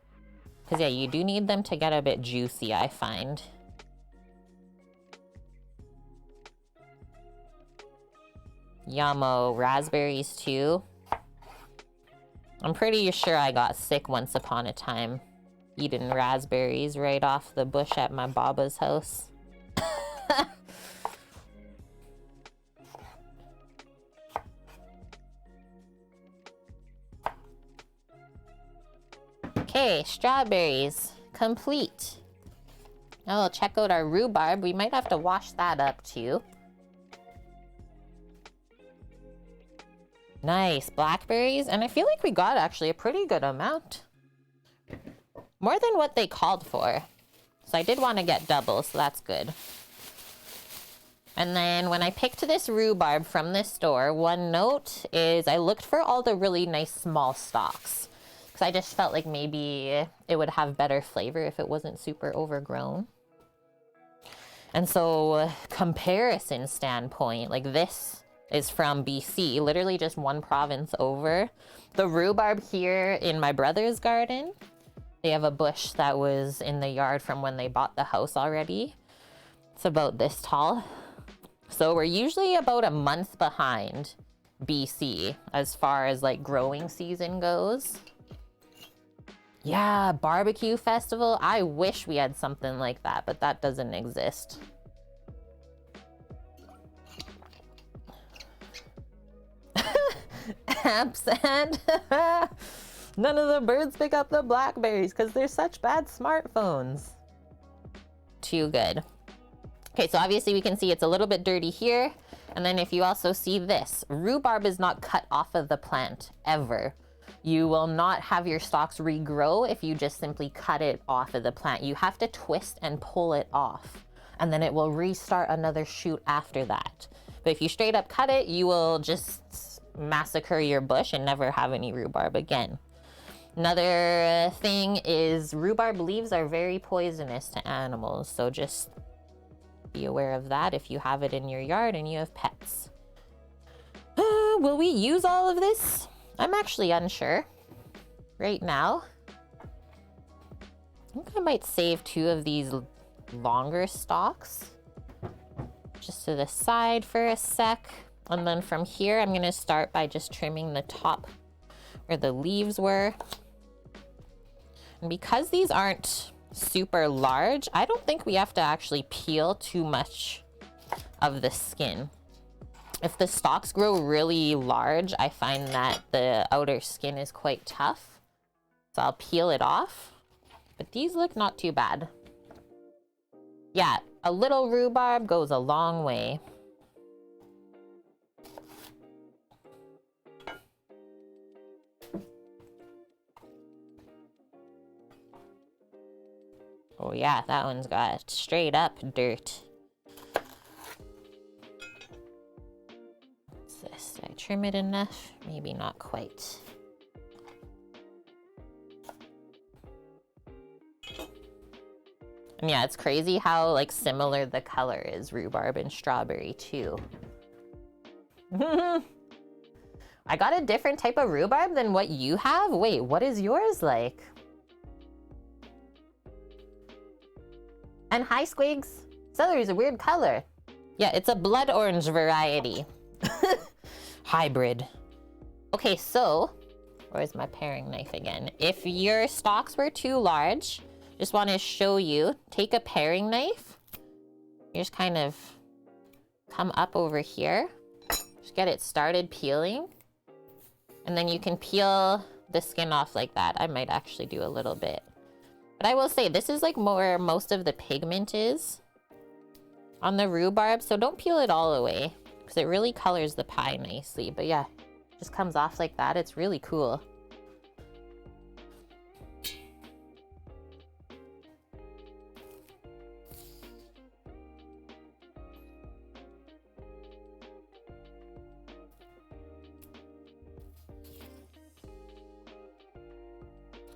A: Because yeah, you do need them to get a bit juicy, I find. Yummo. Raspberries too. I'm pretty sure I got sick once upon a time. Eating raspberries right off the bush at my Baba's house. Okay, strawberries complete. Now we'll check out our rhubarb. We might have to wash that up too. Nice, blackberries. And I feel like we got actually a pretty good amount. More than what they called for. So I did want to get double, so that's good. And then when I picked this rhubarb from this store, one note is I looked for all the really nice small stalks. Because I just felt like maybe it would have better flavor if it wasn't super overgrown. And so, comparison standpoint, like this is from BC, literally just one province over. The rhubarb here in my brother's garden, they have a bush that was in the yard from when they bought the house already. It's about this tall. So we're usually about a month behind BC as far as like growing season goes. Yeah, barbecue festival. I wish we had something like that, but that doesn't exist. Ampersand. None of the birds pick up the blackberries because they're such bad smartphones. Too good. Okay, so obviously we can see it's a little bit dirty here. And then if you also see this, rhubarb is not cut off of the plant ever. You will not have your stalks regrow if you just simply cut it off of the plant. You have to twist and pull it off, and then it will restart another shoot after that. But if you straight up cut it, you will just massacre your bush and never have any rhubarb again. Another thing is rhubarb leaves are very poisonous to animals, so just be aware of that if you have it in your yard and you have pets. Will we use all of this? I'm actually unsure right now. I think I might save 2 of these longer stalks just to the side for a sec. And then from here, I'm going to start by just trimming the top where the leaves were. And because these aren't super large, I don't think we have to actually peel too much of the skin. If the stalks grow really large, I find that the outer skin is quite tough. So I'll peel it off. But these look not too bad. Yeah, a little rhubarb goes a long way. Oh yeah, that one's got straight up dirt. What's this? Did I trim it enough? Maybe not quite. And yeah, it's crazy how like similar the color is, rhubarb and strawberry too. I got a different type of rhubarb than what you have? Wait, what is yours like? And hi, Squigs. Celery's a weird color. Yeah, it's a blood orange variety. Hybrid. Okay, so, where's my paring knife again? If your stalks were too large, just want to show you, take a paring knife. You just kind of come up over here. Just get it started peeling. And then you can peel the skin off like that. I might actually do a little bit. But I will say, this is like where most of the pigment is on the rhubarb, so don't peel it all away because it really colors the pie nicely. But yeah, it just comes off like that. It's really cool.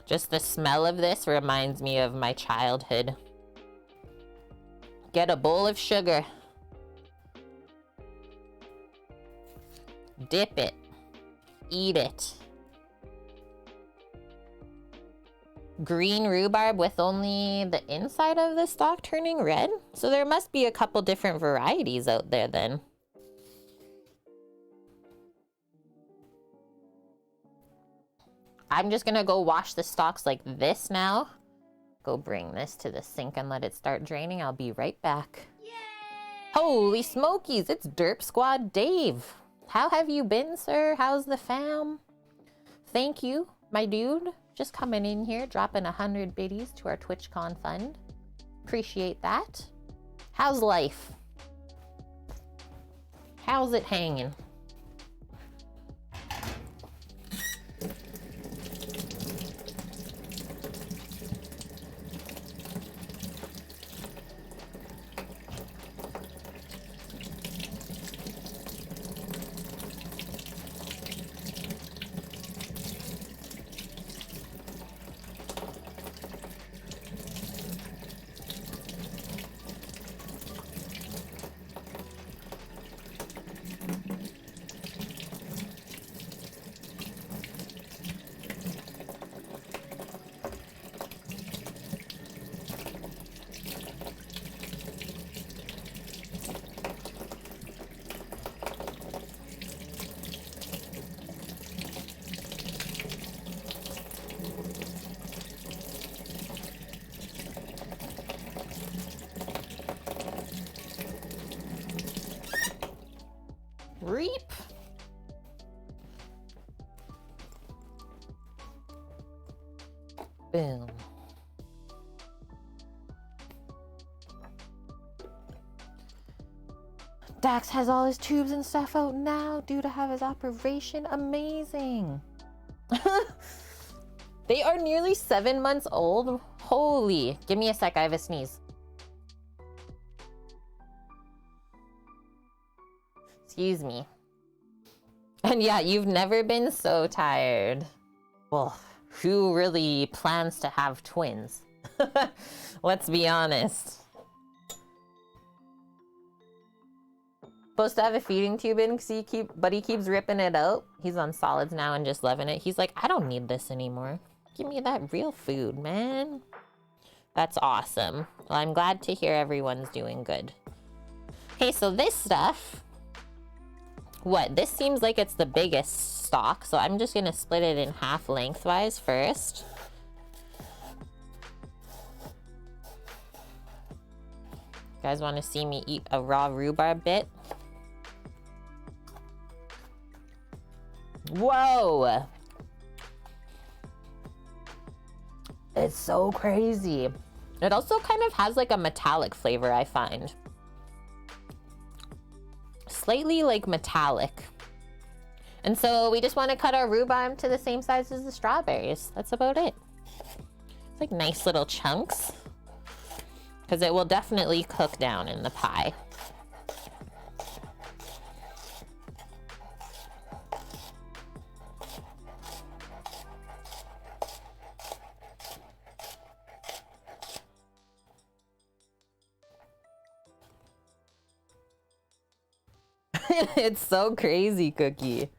A: Just the smell of this reminds me of my childhood. Get a bowl of sugar. Dip it. Eat it. Green rhubarb with only the inside of the stalk turning red? So there must be a couple different varieties out there then. I'm just gonna go wash the stalks like this now. Go bring this to the sink and let it start draining. I'll be right back. Yay! Holy smokies, it's Derp Squad Dave. How have you been, sir? How's the fam? Thank you, my dude. Just coming in here, dropping 100 biddies to our TwitchCon fund. Appreciate that. How's life? How's it hanging? Boom. Dax has all his tubes and stuff out now due to have his operation. Amazing. They are nearly 7 months old. Holy. Give me a sec. I have a sneeze. Excuse me. And yeah, you've never been so tired. Well, who really plans to have twins? Let's be honest. Supposed to have a feeding tube in because but he keeps ripping it out. He's on solids now and just loving it. He's like, I don't need this anymore. Give me that real food, man. That's awesome. Well, I'm glad to hear everyone's doing good. Okay, so this stuff, this seems like it's the biggest stalk, so I'm just gonna split it in half lengthwise first. You guys want to see me eat a raw rhubarb bit? Whoa! It's so crazy. It also kind of has like a metallic flavor, I find. Slightly like metallic. And so we just want to cut our rhubarb to the same size as the strawberries. That's about it. It's like nice little chunks. Because it will definitely cook down in the pie. It's so crazy, Cookie.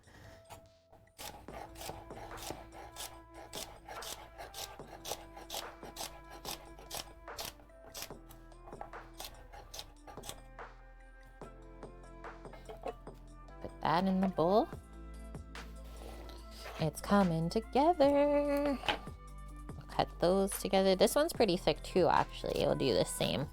A: Put that in the bowl. It's coming together. Cut those together. This one's pretty thick too, actually. We'll do the same.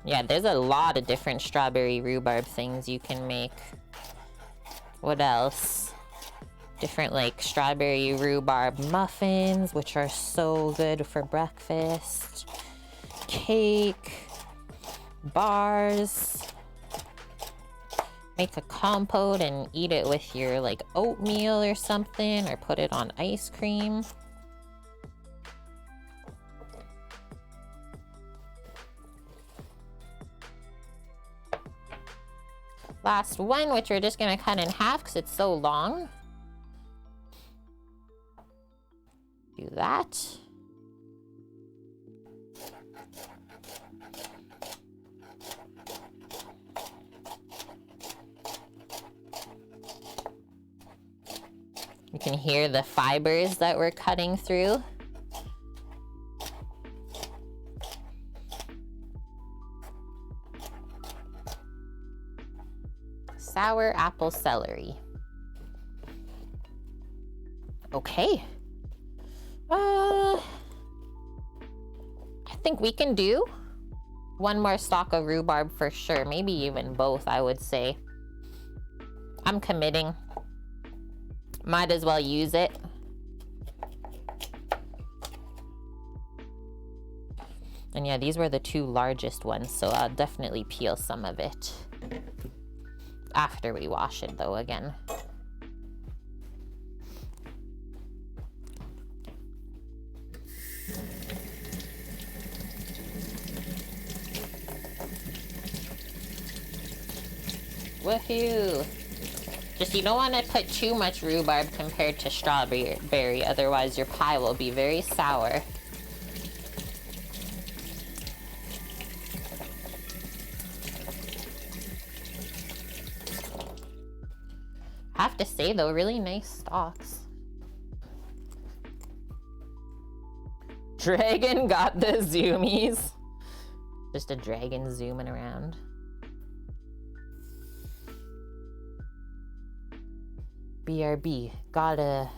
A: Yeah, there's a lot of different strawberry rhubarb things you can make. What else? Different like strawberry rhubarb muffins, which are so good for breakfast. Cake. Bars. Make a compote and eat it with your like oatmeal or something, or put it on ice cream. Last one, which we're just gonna cut in half because it's so long. Do that. You can hear the fibers that we're cutting through. Sour apple celery. Okay. I think we can do one more stalk of rhubarb for sure. Maybe even both, I would say. I'm committing. Might as well use it. And yeah, these were the two largest ones, so I'll definitely peel some of it. After we wash it though again. Woohoo! Just you don't want to put too much rhubarb compared to strawberry, otherwise your pie will be very sour. Have to say though, really nice stalks. Dragon got the zoomies. Just a dragon zooming around. BRB, gotta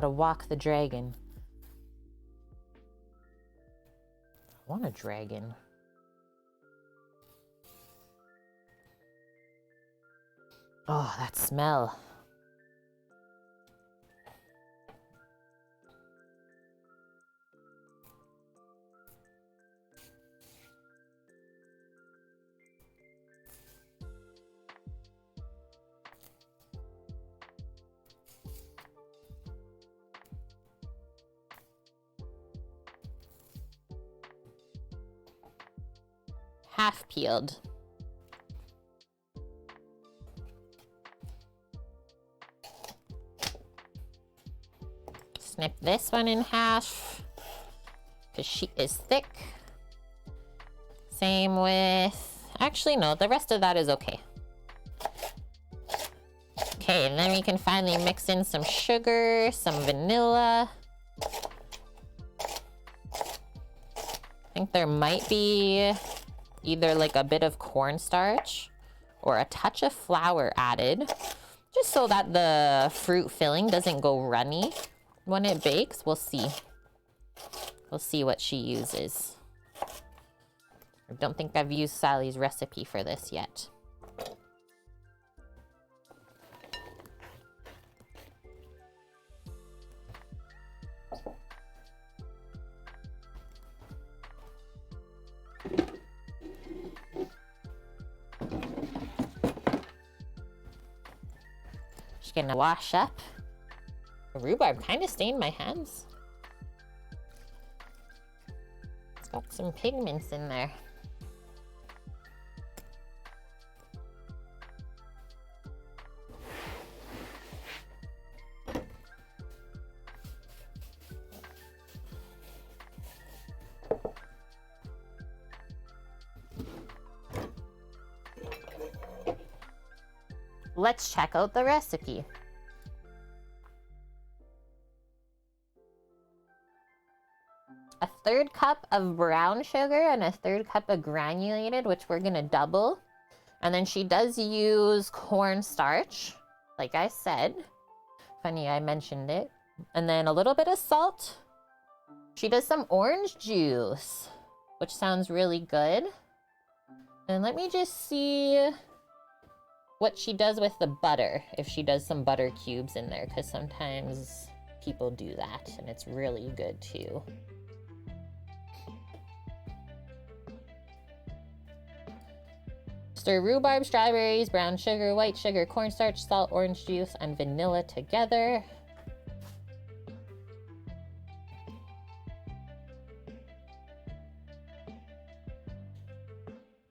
A: walk the dragon. I want a dragon. Oh, that smell. Half peeled. Snip this one in half because she is thick. Same with, actually no, the rest of that is okay. Okay, and then we can finally mix in some sugar, some vanilla. I think there might be either like a bit of cornstarch or a touch of flour added, just so that the fruit filling doesn't go runny when it bakes. We'll see. We'll see what she uses. I don't think I've used Sally's recipe for this yet. Just gonna wash up. The rhubarb kind of stained my hands. It's got some pigments in there. Let's check out the recipe. A 1/3 cup of brown sugar and a 1/3 cup of granulated, which we're gonna double. And then she does use cornstarch, like I said. Funny I mentioned it. And then a little bit of salt. She does some orange juice, which sounds really good. And let me just see what she does with the butter, if she does some butter cubes in there, because sometimes people do that and it's really good too. Stir rhubarb, strawberries, brown sugar, white sugar, cornstarch, salt, orange juice, and vanilla together.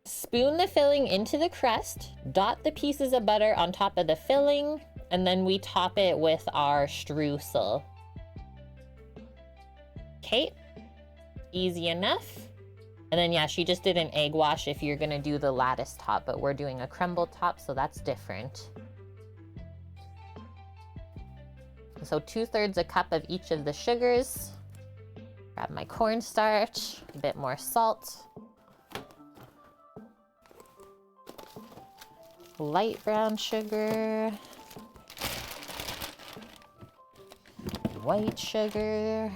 A: Spoon the filling into the crust, dot the pieces of butter on top of the filling, and then we top it with our streusel. Okay, easy enough. And then yeah, she just did an egg wash if you're gonna do the lattice top, but we're doing a crumble top, so that's different. So 2/3 a cup of each of the sugars. Grab my cornstarch, a bit more salt. Light brown sugar. White sugar.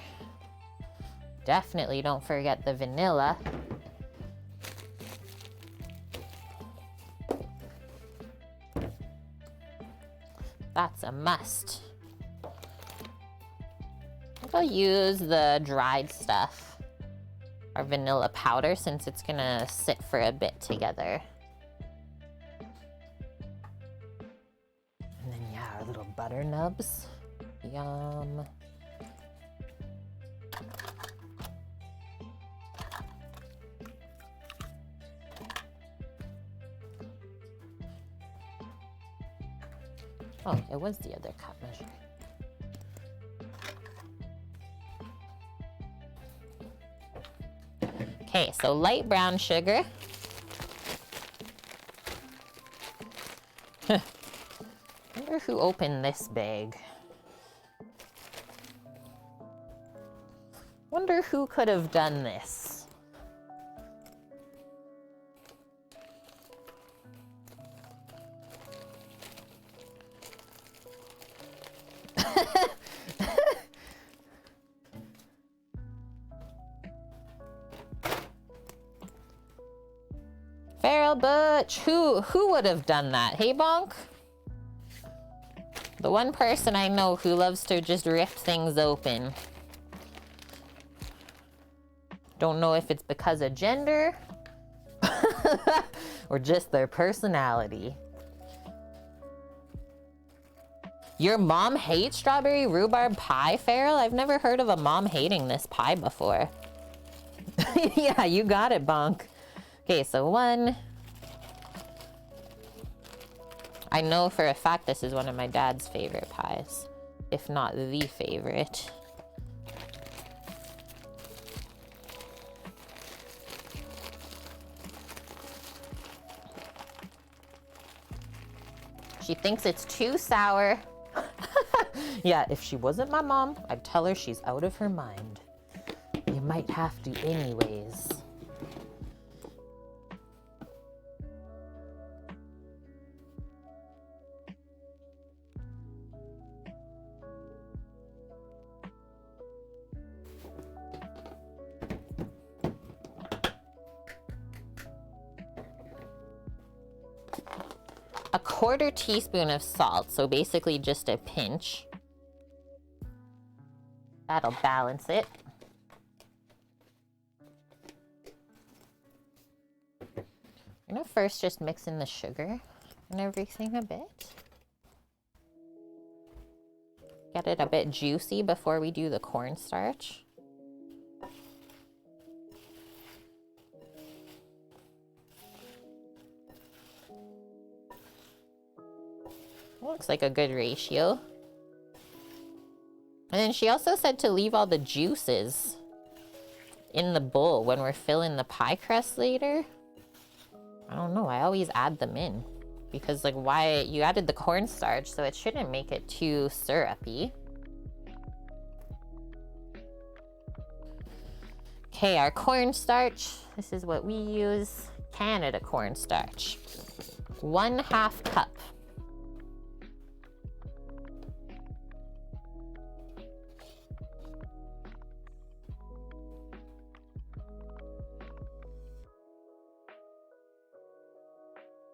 A: Definitely don't forget the vanilla. That's a must. I think I'll use the dried stuff, our vanilla powder, since it's gonna sit for a bit together. And then yeah, our little butter nubs. Yum. Oh, it was the other cup measure. Okay, so light brown sugar. Wonder who opened this bag. Wonder who could have done this. Feral Butch, who would have done that? Hey, Bonk? The one person I know who loves to just rip things open. Don't know if it's because of gender or just their personality. Your mom hates strawberry rhubarb pie, Farrell? I've never heard of a mom hating this pie before. Yeah, you got it, Bonk. Okay, so 1. I know for a fact this is one of my dad's favorite pies, if not the favorite. She thinks it's too sour. Yeah, if she wasn't my mom, I'd tell her she's out of her mind. You might have to anyways. A 1/4 teaspoon of salt, so basically just a pinch. That'll balance it. I'm gonna first just mix in the sugar and everything a bit. Get it a bit juicy before we do the cornstarch. Looks like a good ratio. And then she also said to leave all the juices in the bowl when we're filling the pie crust later. I don't know, I always add them in. Because like why, you added the cornstarch, so it shouldn't make it too syrupy. Okay, our cornstarch, this is what we use. Canada cornstarch. 1/2 cup.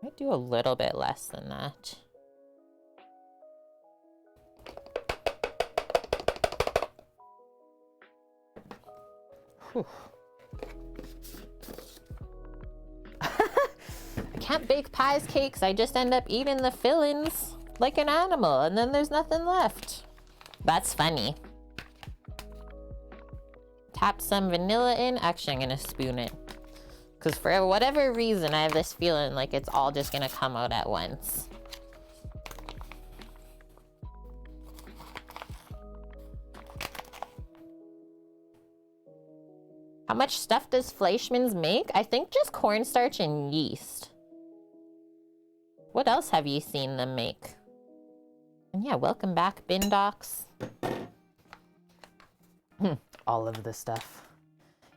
A: I do a little bit less than that. Whew. I can't bake pies, cakes. I just end up eating the fillings like an animal, and then there's nothing left. That's funny. Tap some vanilla in. Actually, I'm gonna spoon it. Because for whatever reason, I have this feeling like it's all just gonna come out at once. How much stuff does Fleischmann's make? I think just cornstarch and yeast. What else have you seen them make? And yeah, welcome back, Bin Docs. All of the stuff.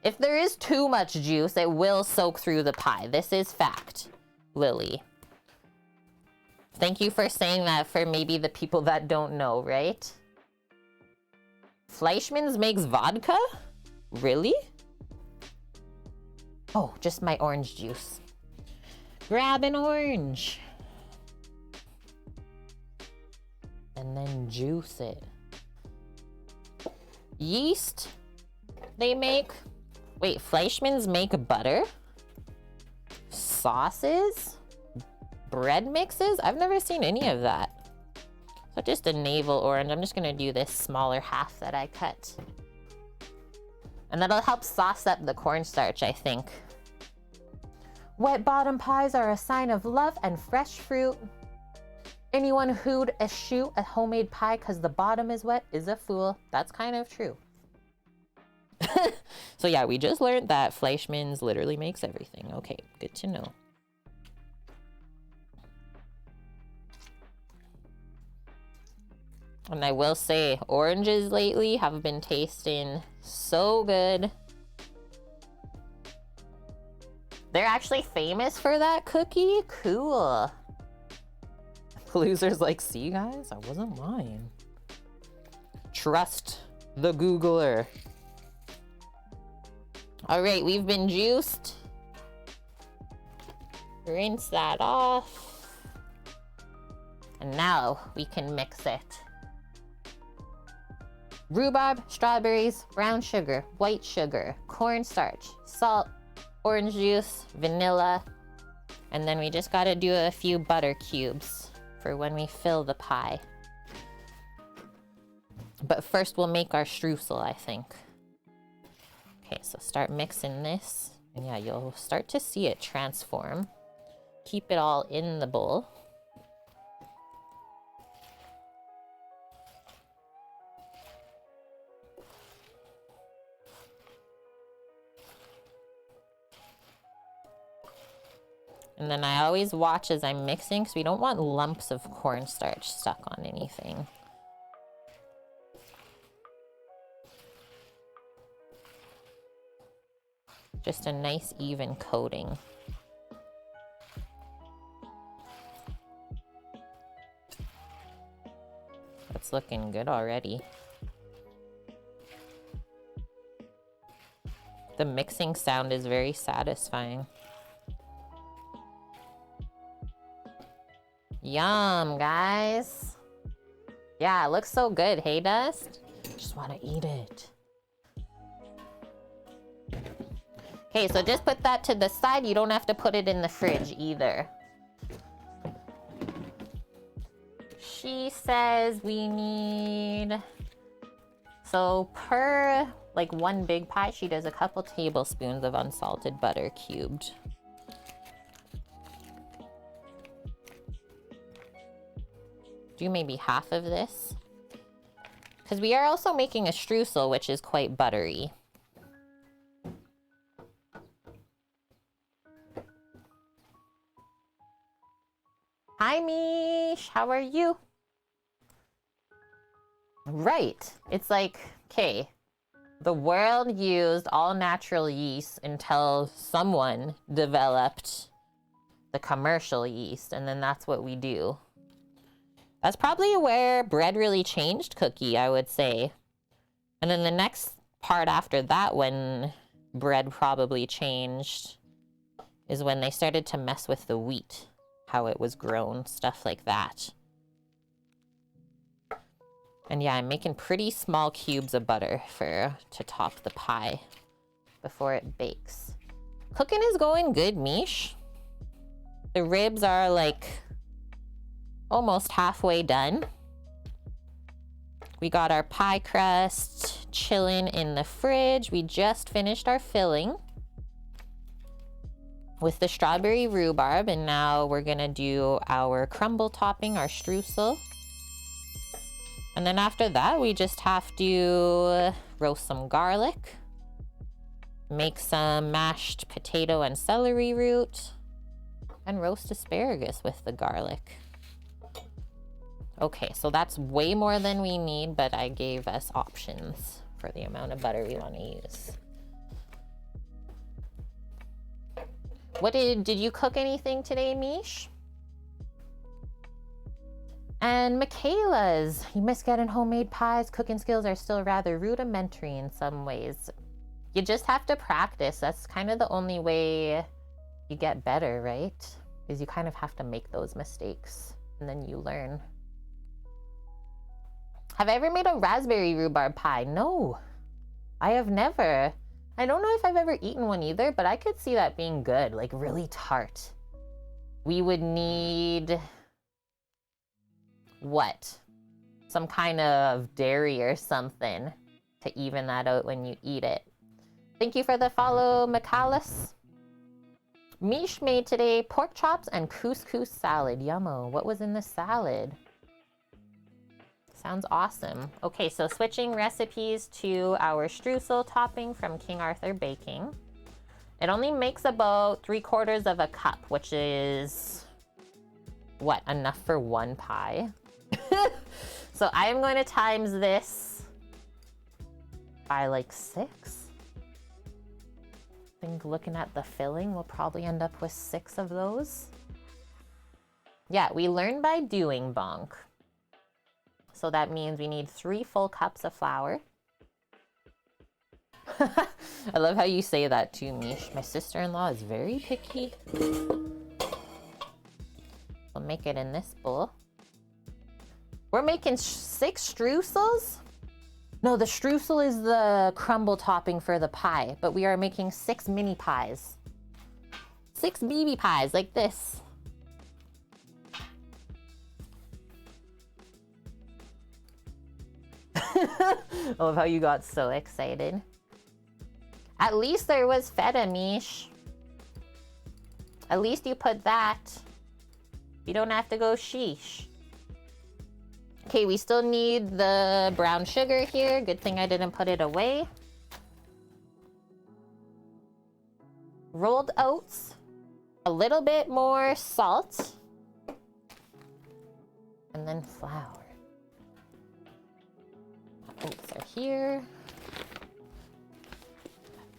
A: If there is too much juice, it will soak through the pie. This is fact, Lily. Thank you for saying that for maybe the people that don't know, right? Fleischmann's makes vodka? Really? Oh, just my orange juice. Grab an orange. And then juice it. Yeast, they make. Wait, Fleischmann's make butter? Sauces? Bread mixes? I've never seen any of that. So just a navel orange. I'm just gonna do this smaller half that I cut. And that'll help sauce up the cornstarch, I think. Wet bottom pies are a sign of love and fresh fruit. Anyone who'd eschew a homemade pie because the bottom is wet is a fool. That's kind of true. So yeah, we just learned that Fleischmann's literally makes everything. Okay, good to know. And I will say, oranges lately have been tasting so good. They're actually famous for that cookie? Cool. Losers like, see guys, I wasn't lying. Trust the Googler. All right, we've been juiced. Rinse that off. And now we can mix it. Rhubarb, strawberries, brown sugar, white sugar, cornstarch, salt, orange juice, vanilla, and then we just gotta do a few butter cubes for when we fill the pie. But first we'll make our streusel, I think. Okay, so start mixing this, and yeah, you'll start to see it transform. Keep it all in the bowl. And then I always watch as I'm mixing because we don't want lumps of cornstarch stuck on anything. Just a nice even coating. That's looking good already. The mixing sound is very satisfying. Yum, guys. Yeah, it looks so good, hey Dust? Just want to eat it. Okay, so just put that to the side. You don't have to put it in the fridge either. She says we need... So per, like, one big pie, she does a couple tablespoons of unsalted butter cubed. Do maybe half of this. Because we are also making a streusel, which is quite buttery. Hi, Mish. How are you? Right. It's like, okay, the world used all natural yeast until someone developed the commercial yeast, and then that's what we do. That's probably where bread really changed cookie, I would say. And then the next part after that, when bread probably changed, is when they started to mess with the wheat, how it was grown, stuff like that. And yeah, I'm making pretty small cubes of butter to top the pie before it bakes. Cooking is going good, Mish. The ribs are like almost halfway done. We got our pie crust chilling in the fridge. We just finished our filling with the strawberry rhubarb, and now we're gonna do our crumble topping, our streusel. And then after that, we just have to roast some garlic, make some mashed potato and celery root, and roast asparagus with the garlic. Okay, so that's way more than we need, but I gave us options for the amount of butter we want to use. What did you cook anything today, Mish? And Michaela's, you miss getting homemade pies. Cooking skills are still rather rudimentary in some ways. You just have to practice. That's kind of the only way you get better, right? Is you kind of have to make those mistakes and then you learn. Have I ever made a raspberry rhubarb pie? No, I have never. I don't know if I've ever eaten one either, but I could see that being good, like really tart. We would need... what? Some kind of dairy or something to even that out when you eat it. Thank you for the follow, Michaelis. Mish made today pork chops and couscous salad. Yummo. What was in the salad? Sounds awesome. Okay, so switching recipes to our streusel topping from King Arthur Baking. It only makes about 3/4 of a cup, which is what, enough for one pie? So I am going to times this by like 6. I think looking at the filling, we'll probably end up with 6 of those. Yeah, we learn by doing, Bonk. So that means we need 3 full cups of flour. I love how you say that too, Mish. My sister-in-law is very picky. We'll make it in this bowl. We're making 6 streusels? No, the streusel is the crumble topping for the pie, but we are making 6 mini pies. 6 BB pies like this. I love how you got so excited. At least there was feta, Mish. At least you put that. You don't have to go sheesh. Okay, we still need the brown sugar here. Good thing I didn't put it away. Rolled oats. A little bit more salt. And then flour. Oats are here.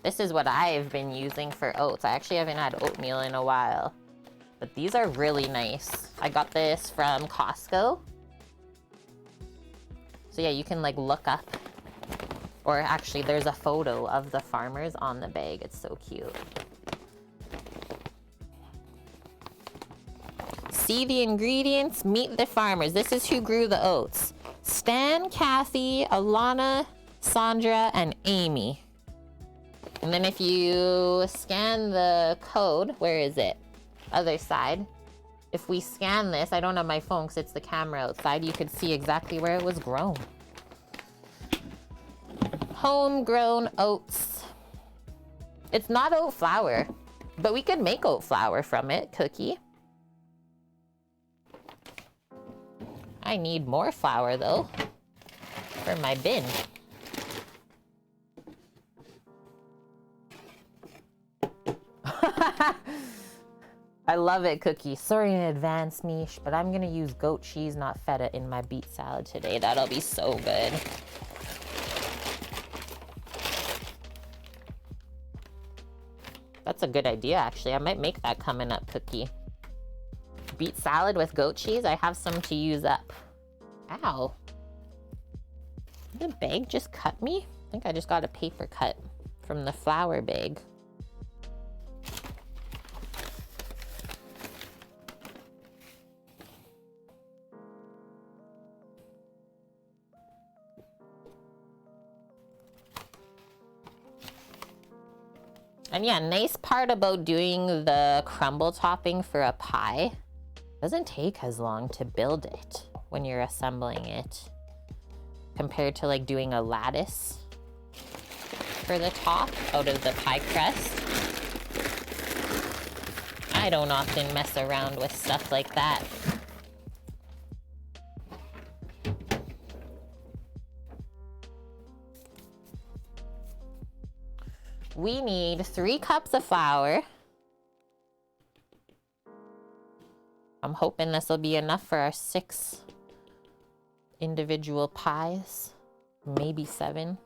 A: This is what I've been using for oats. I actually haven't had oatmeal in a while. But these are really nice. I got this from Costco. So yeah, you can like look up. Or actually there's a photo of the farmers on the bag. It's so cute. See the ingredients, meet the farmers. This is who grew the oats. Stan, Kathy, Alana, Sandra, and Amy. And then if you scan the code, where is it? Other side. If we scan this, I don't have my phone because it's the camera outside, you could see exactly where it was grown. Homegrown oats. It's not oat flour, but we could make oat flour from it, Cookie. I need more flour though, for my bin. I love it, Cookie. Sorry in advance, Mish, but I'm gonna use goat cheese, not feta, in my beet salad today. That'll be so good. That's a good idea, actually. I might make that coming up, Cookie. Beet salad with goat cheese. I have some to use up. Ow. Did the bag just cut me? I think I just got a paper cut from the flour bag. And yeah, nice part about doing the crumble topping for a pie, doesn't take as long to build it when you're assembling it compared to like doing a lattice for the top out of the pie crust. I don't often mess around with stuff like that. We need 3 cups of flour. I'm hoping this will be enough for our 6 individual pies, maybe 7.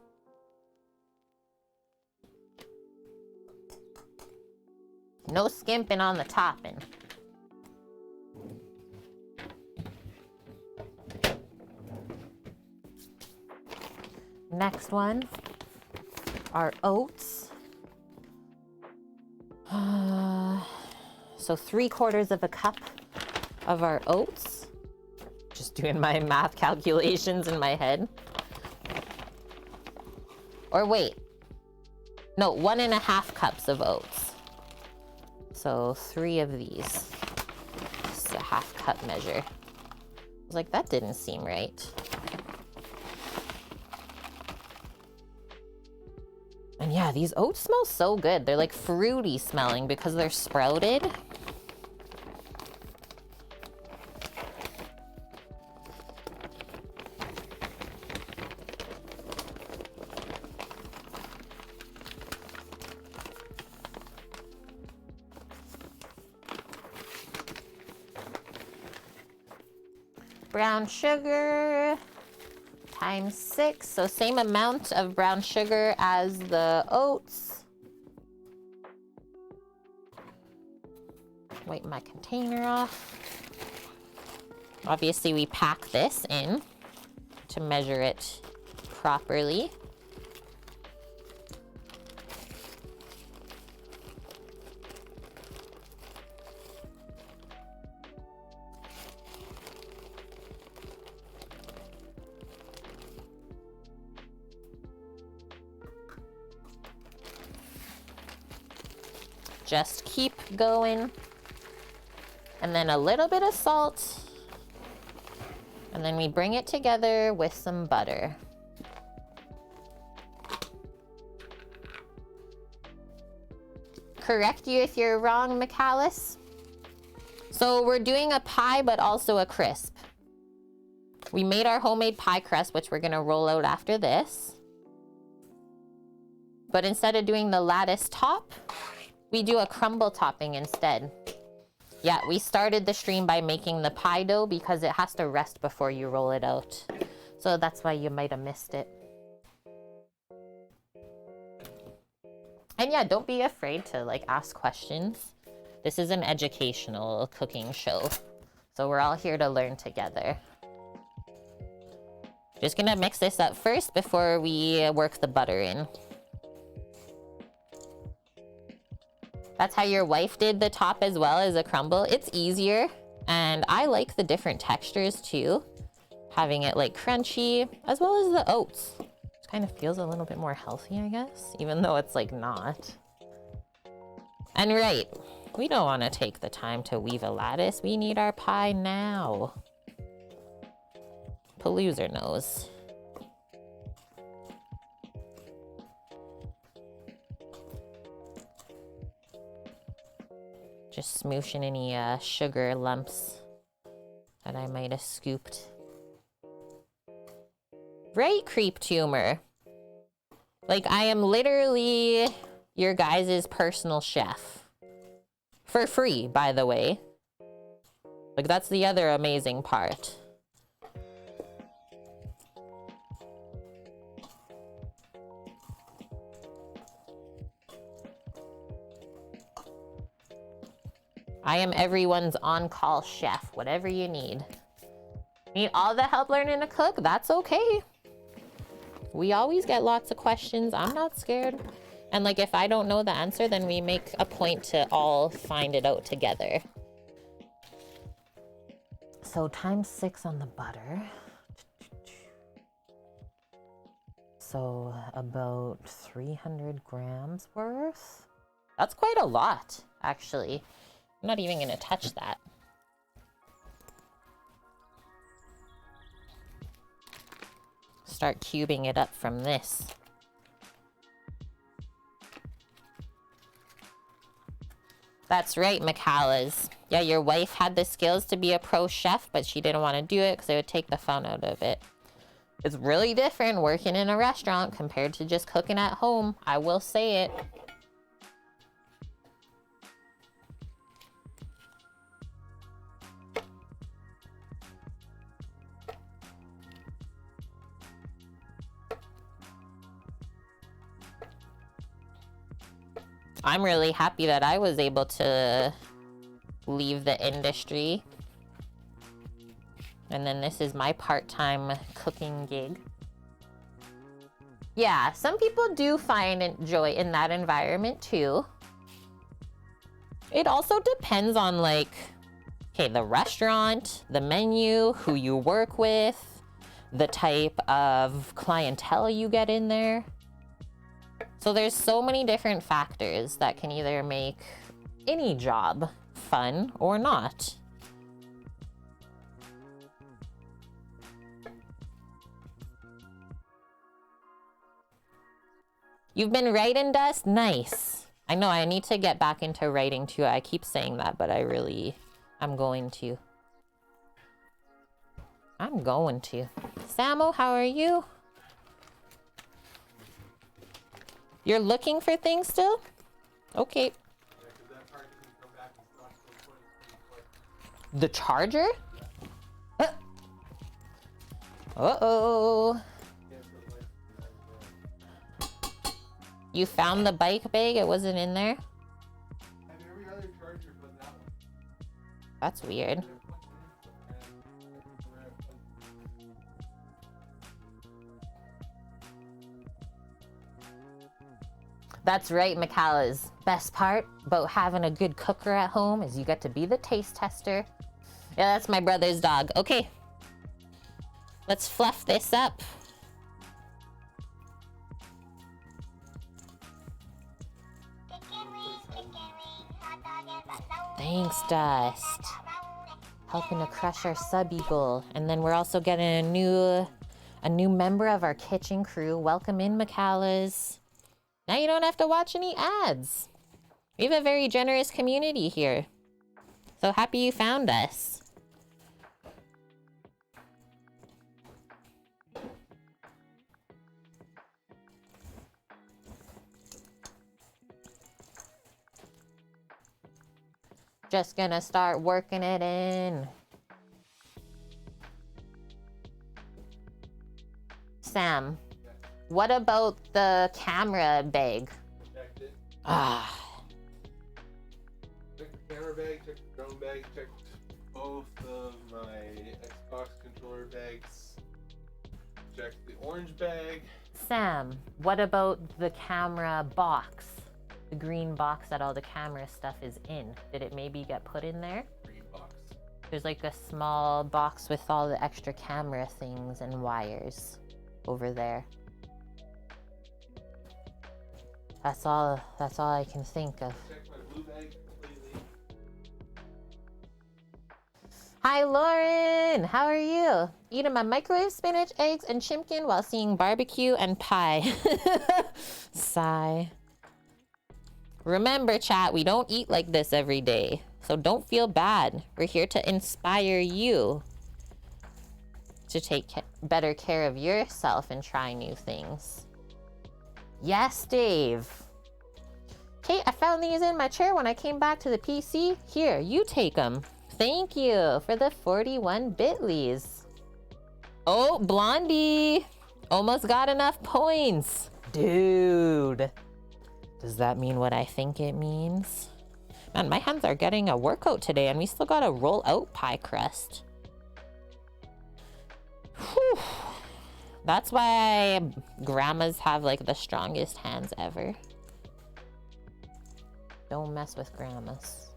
A: No skimping on the topping. Next one, our oats. So 3/4 of a cup of our oats. Just doing my math calculations in my head. Or wait, no, 1.5 cups of oats. So 3 of these. It's a 1/2 cup measure. I was like, that didn't seem right. And yeah, these oats smell so good. They're like fruity smelling because they're sprouted. Brown sugar times 6, so same amount of brown sugar as the oats. Wipe my container off. Obviously we pack this in to measure it properly. Just keep going. And then a little bit of salt. And then we bring it together with some butter. Correct you if you're wrong, McAllis. So we're doing a pie, but also a crisp. We made our homemade pie crust, which we're gonna roll out after this. But instead of doing the lattice top, we do a crumble topping instead. Yeah, we started the stream by making the pie dough because it has to rest before you roll it out. So that's why you might have missed it. And yeah, don't be afraid to like ask questions. This is an educational cooking show. So we're all here to learn together. Just gonna mix this up first before we work the butter in. That's how your wife did the top as well as a crumble. It's easier, and I like the different textures too. Having it like crunchy, as well as the oats. Which kind of feels a little bit more healthy, I guess, even though it's like not. And right, we don't want to take the time to weave a lattice. We need our pie now. Palooza knows. Just smooshing any sugar lumps that I might have scooped. Right, Creep Tumor? Like, I am literally your guys' personal chef. For free, by the way. Like, that's the other amazing part. I am everyone's on-call chef, whatever you need. Need all the help learning to cook? That's okay. We always get lots of questions. I'm not scared. And like, if I don't know the answer, then we make a point to all find it out together. So ×6 on the butter. So about 300 grams worth. That's quite a lot, actually. I'm not even gonna touch that. Start cubing it up from this. That's right, McCallas. Yeah, your wife had the skills to be a pro chef, but she didn't want to do it because it would take the fun out of it. It's really different working in a restaurant compared to just cooking at home. I will say it. I'm really happy that I was able to leave the industry. And then this is my part-time cooking gig. Yeah, some people do find joy in that environment too. It also depends on like, okay, the restaurant, the menu, who you work with, the type of clientele you get in there. So there's so many different factors that can either make any job fun or not. You've been writing, Dust? Nice. I know I need to get back into writing too. I keep saying that, but I'm going to. I'm going to. Samo, how are you? You're looking for things still? Okay. The charger? Uh-oh. You found the bike bag? It wasn't in there? That's weird. That's right, McCallas. Best part about having a good cooker at home is you get to be the taste tester. Yeah, that's my brother's dog. Okay. Let's fluff this up. Thanks, Dust. Helping to crush our sub eagle. And then we're also getting a new member of our kitchen crew. Welcome in, Macallas. Now you don't have to watch any ads. We have a very generous community here. So happy you found us. Just gonna start working it in. Sam, what about the camera bag?
B: Checked it.
A: Ah.
B: Checked the camera bag, checked the drone bag, checked both of my Xbox controller bags, checked the orange bag.
A: Sam, what about the camera box? The green box that all the camera stuff is in. Did it maybe get put in there?
B: Green box.
A: There's like a small box with all the extra camera things and wires over there. That's all I can think of.
B: Checked my blue bag completely.
A: Hi Lauren, how are you? Eating my microwave spinach, eggs, and chimkin while seeing barbecue and pie. Sigh. Remember, chat, we don't eat like this every day, so don't feel bad. We're here to inspire you to take better care of yourself and try new things. Yes, Dave. Kate, I found these in my chair when I came back to the PC. Here, you take them. Thank you for the 41 bitlies. Oh, Blondie. Almost got enough points. Dude. Does that mean what I think it means? Man, my hands are getting a workout today and we still gotta roll out pie crust. Whew. That's why grandmas have like the strongest hands ever. Don't mess with grandmas.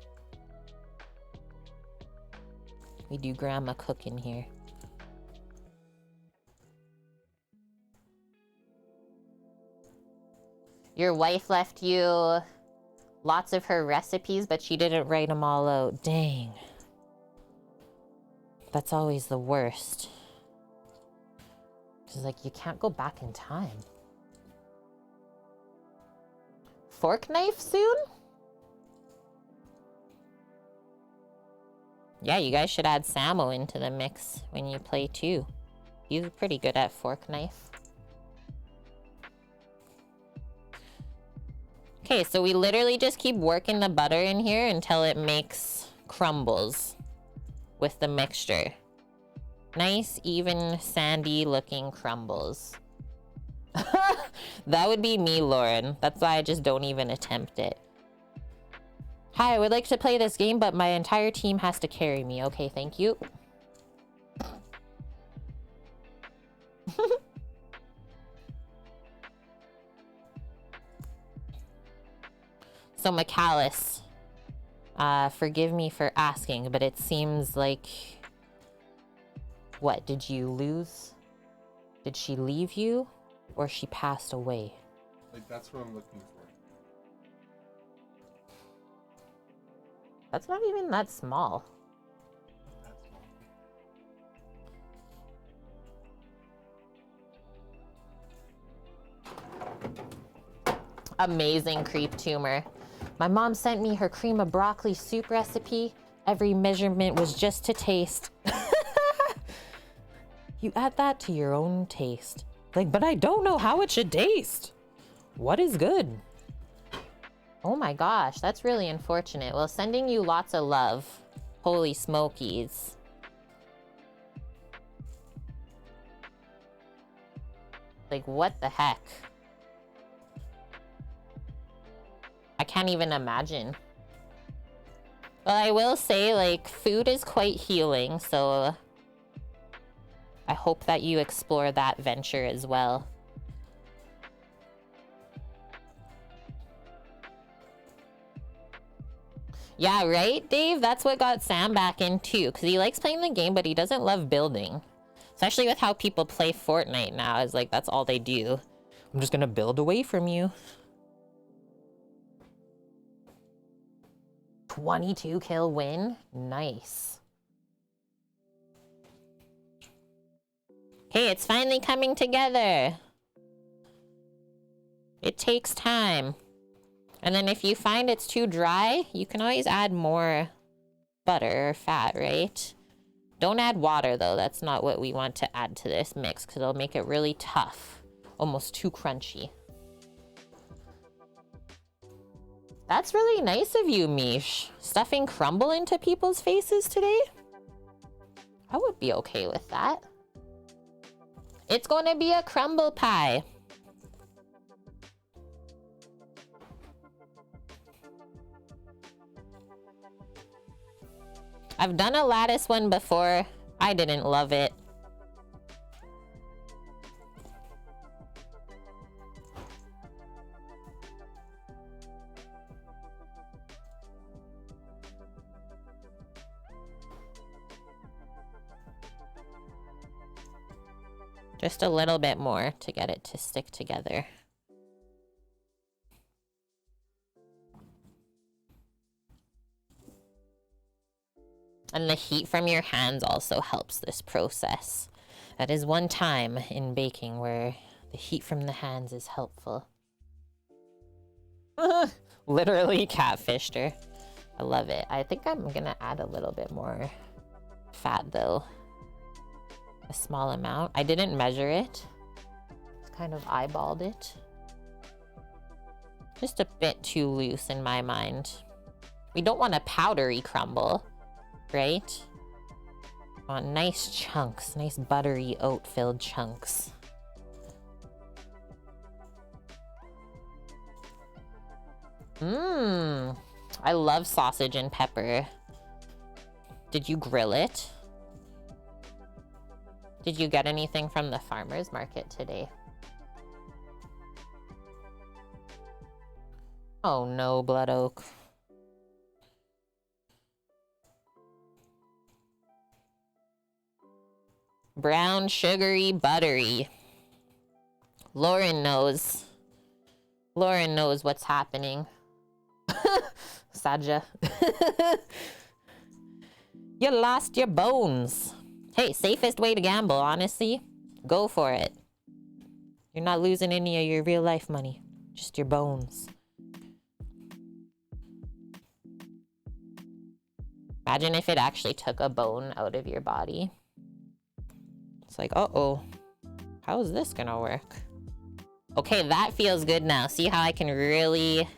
A: We do grandma cooking here. Your wife left you lots of her recipes, but she didn't write them all out. Dang. That's always the worst. She's like, you can't go back in time. Fork knife soon? Yeah, you guys should add Samo into the mix when you play too. He's pretty good at fork knife. Okay, so we literally just keep working the butter in here until it makes crumbles with the mixture. Nice, even, sandy looking crumbles. That would be me, Lauren. That's why I just don't even attempt it. Hi, I would like to play this game, but my entire team has to carry me. Okay, thank you. So, Macallis, forgive me for asking, but it seems like... What, did you lose? Did she leave you? Or she passed away?
B: Like, that's what I'm looking for.
A: That's not even that small.
B: That's all.
A: Amazing creep tumor. My mom sent me her cream of broccoli soup recipe. Every measurement was just to taste. You add that to your own taste. Like, but I don't know how it should taste. What is good? Oh my gosh, that's really unfortunate. Well, sending you lots of love. Holy smokies. Like, what the heck? I can't even imagine. Well, I will say, like, food is quite healing, so I hope that you explore that venture as well. Yeah, right, Dave? That's what got Sam back in too, because he likes playing the game, but he doesn't love building. Especially with how people play Fortnite now. It's like, that's all they do. I'm just gonna build away from you. 22 kill win. Nice. Okay, it's finally coming together. It takes time. And then if you find it's too dry, you can always add more butter or fat, right? Don't add water though. That's not what we want to add to this mix because it'll make it really tough. Almost too crunchy. That's really nice of you, Mish. Stuffing crumble into people's faces today? I would be okay with that. It's gonna be a crumble pie. I've done a lattice one before. I didn't love it. Just a little bit more to get it to stick together. And the heat from your hands also helps this process. That is one time in baking where the heat from the hands is helpful. Literally catfished her. I love it. I think I'm gonna add a little bit more fat though. A small amount. I didn't measure it. Just kind of eyeballed it. Just a bit too loose in my mind. We don't want a powdery crumble, right? We want nice chunks, nice buttery oat-filled chunks. Mmm. I love sausage and pepper. Did you grill it? Did you get anything from the farmer's market today? Oh no, blood oak. Brown, sugary, buttery. Lauren knows. Lauren knows what's happening. Saja. You lost your bones. Hey, safest way to gamble, honestly. Go for it. You're not losing any of your real life money. Just your bones. Imagine if it actually took a bone out of your body. It's like, uh-oh. How is this gonna work? Okay, that feels good now. See how I can really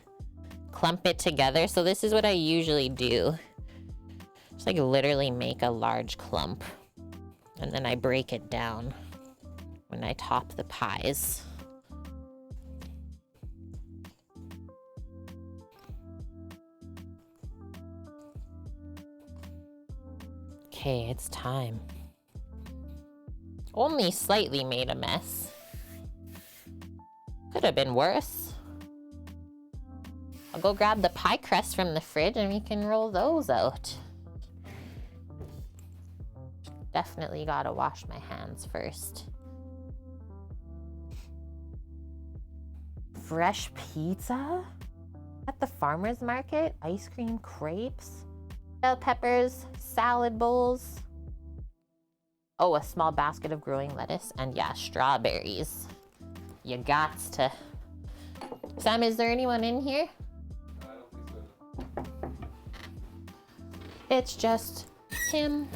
A: clump it together? So this is what I usually do. Just like literally make a large clump. And then I break it down when I top the pies. Okay, it's time. Only slightly made a mess. Could have been worse. I'll go grab the pie crust from the fridge and we can roll those out. Definitely gotta wash my hands first. Fresh pizza at the farmer's market, ice cream crepes, bell peppers, salad bowls. Oh, a small basket of growing lettuce, and yeah, strawberries. You gots to. Sam, is there anyone in here?
B: I don't think so.
A: It's just him.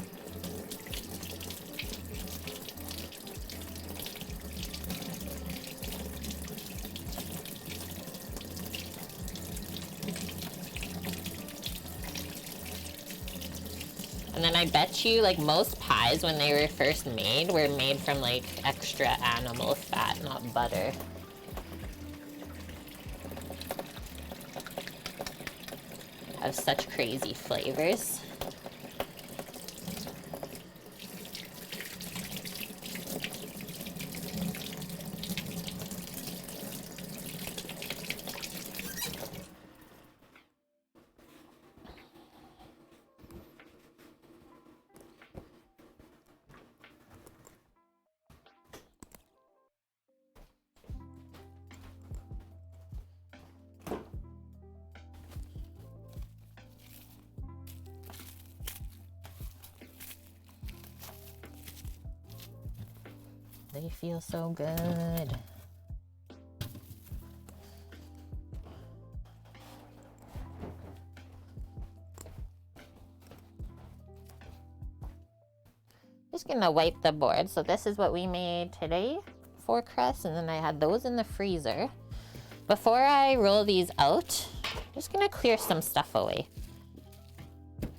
A: And then I bet you, like, most pies when they were first made were made from, like, extra animal fat, not butter. Have such crazy flavors. They feel so good. Just gonna wipe the board. So this is what we made today, 4 crusts, and then I had those in the freezer. Before I roll these out, I'm just gonna clear some stuff away.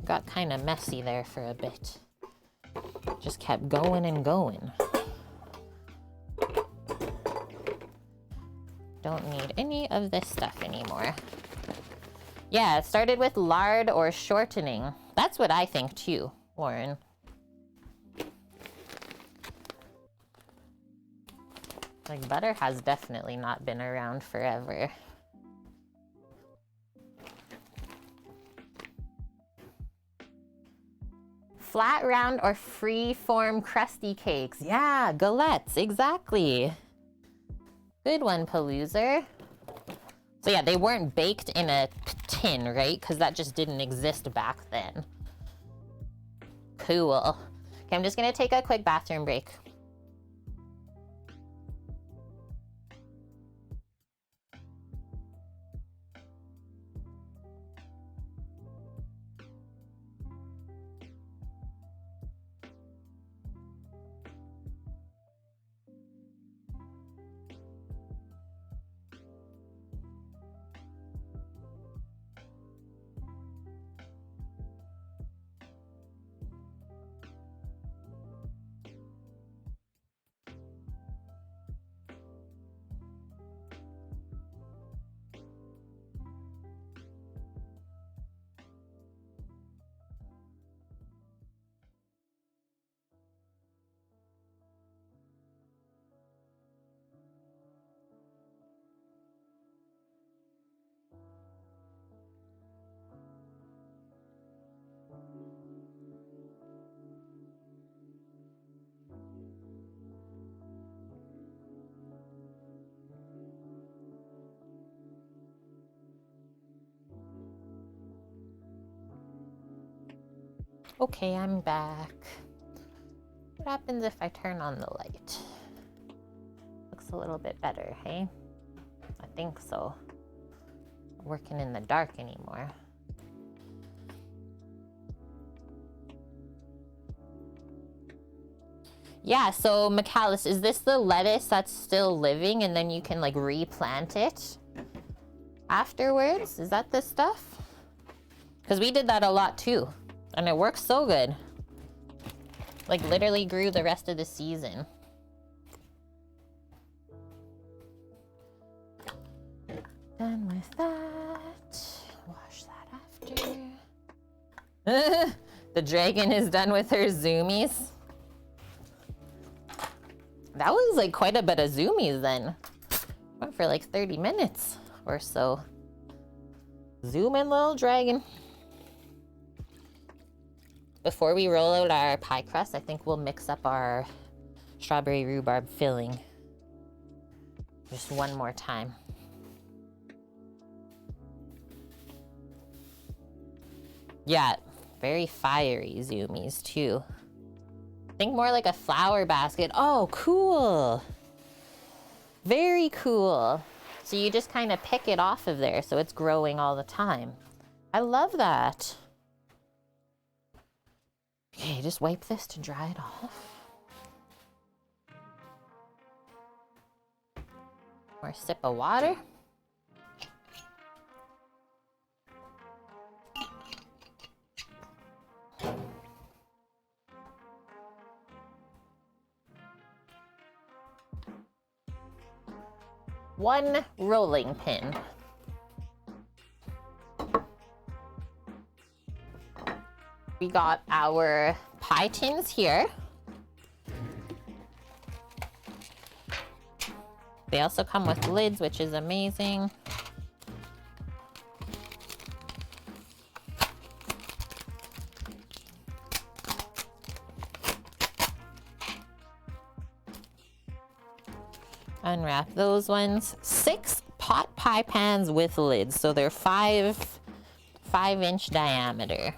A: Got kind of messy there for a bit. Just kept going and going. Don't need any of this stuff anymore. Yeah, it started with lard or shortening. That's what I think too, Warren. Like, butter has definitely not been around forever. Flat, round, or free-form crusty cakes. Yeah, galettes, exactly. Good one, Paloozer. So yeah, they weren't baked in a tin, right? Because that just didn't exist back then. Cool. Okay, I'm just gonna take a quick bathroom break. Okay, I'm back. What happens if I turn on the light? Looks a little bit better, hey? I think so. Not working in the dark anymore. Yeah, so McAllis, is this the lettuce that's still living and then you can like replant it afterwards? Is that the stuff? Because we did that a lot too. And it works so good. Like literally grew the rest of the season. Done with that. Wash that after. The dragon is done with her zoomies. That was like quite a bit of zoomies then. Went for like 30 minutes or so. Zoom in, little dragon. Before we roll out our pie crust, I think we'll mix up our strawberry rhubarb filling. Just one more time. Yeah, very fiery zoomies too. Think more like a flower basket. Oh, cool. Very cool. So you just kind of pick it off of there so it's growing all the time. I love that. Okay, just wipe this to dry it off. More sip of water. One rolling pin. We got our pie tins here. They also come with lids, which is amazing. Unwrap those ones. 6 pot pie pans with lids, so they're 5-inch diameter.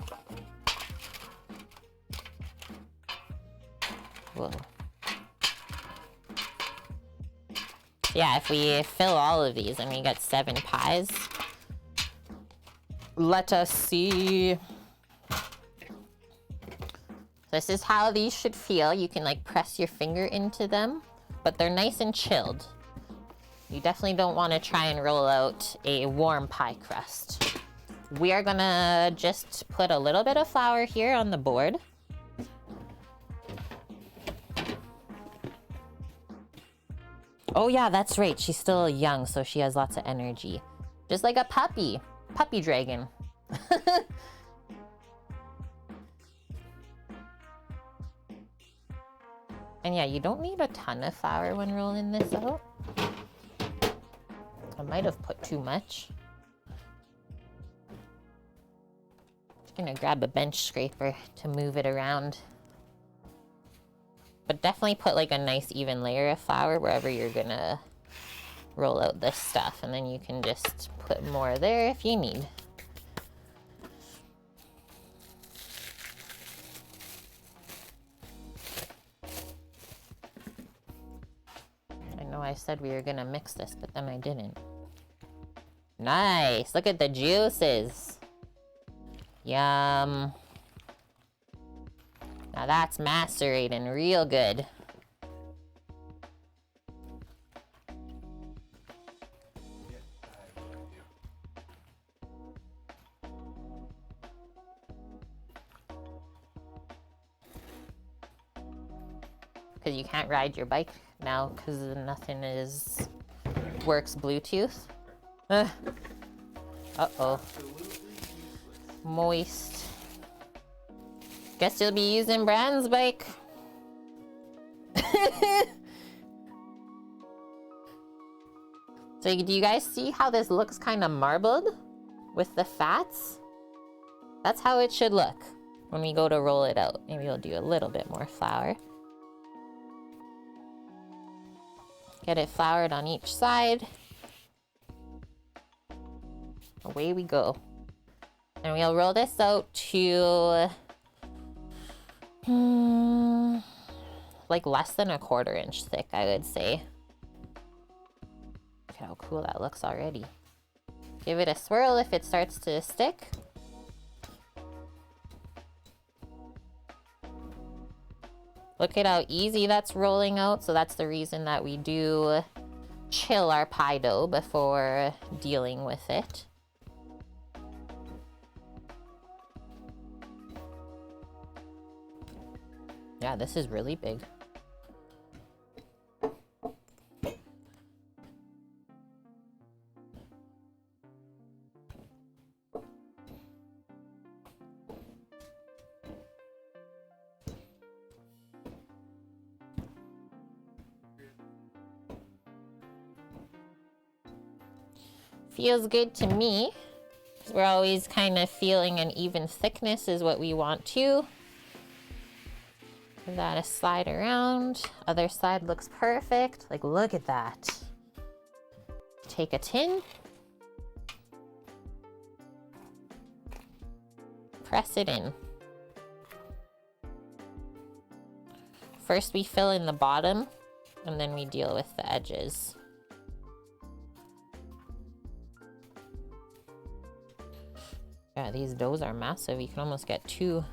A: Whoa. Yeah, if we fill all of these and we get 7 pies. Let us see. This is how these should feel. You can like press your finger into them, but they're nice and chilled. You definitely don't want to try and roll out a warm pie crust. We are gonna just put a little bit of flour here on the board. Oh yeah, that's right. She's still young, so she has lots of energy. Just like a puppy. Puppy dragon. And yeah, you don't need a ton of flour when rolling this out. I might have put too much. Just gonna grab a bench scraper to move it around. But definitely put like a nice even layer of flour wherever you're gonna roll out this stuff. And then you can just put more there if you need. I know I said we were gonna mix this, but then I didn't. Nice, look at the juices. Yum. Now that's macerating real good. Because you can't ride your bike now because nothing works Bluetooth. Uh-oh. Moist. Guess you'll be using Brand's bike. So do you guys see how this looks kind of marbled with the fats? That's how it should look when we go to roll it out. Maybe we'll do a little bit more flour. Get it floured on each side. Away we go. And we'll roll this out to like less than a 1/4 inch thick, I would say. Look at how cool that looks already. Give it a swirl if it starts to stick. Look at how easy that's rolling out. So that's the reason that we do chill our pie dough before dealing with it. Yeah, this is really big. Feels good to me. We're always kind of feeling an even thickness is what we want too. Give that a slide around. Other side looks perfect. Like, look at that. Take a tin. Press it in. First we fill in the bottom and then we deal with the edges. Yeah, these doughs are massive. You can almost get two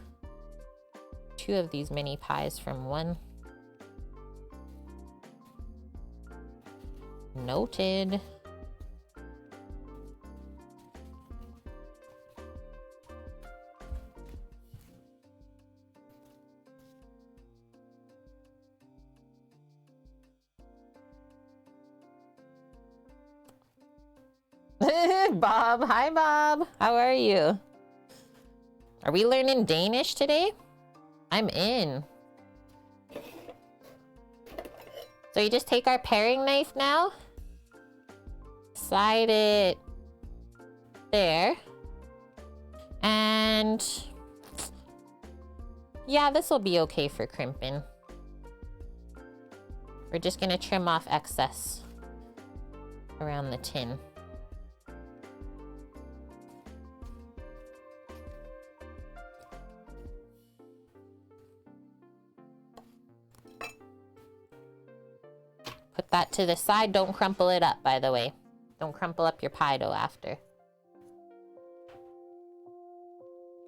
A: of these mini pies from one. Noted. Bob, hi Bob. How are you? Are we learning Danish today? I'm in. So you just take our paring knife now, slide it there, and yeah, this will be okay for crimping. We're just gonna trim off excess around the tin. Put that to the side. Don't crumple it up, by the way. Don't crumple up your pie dough after.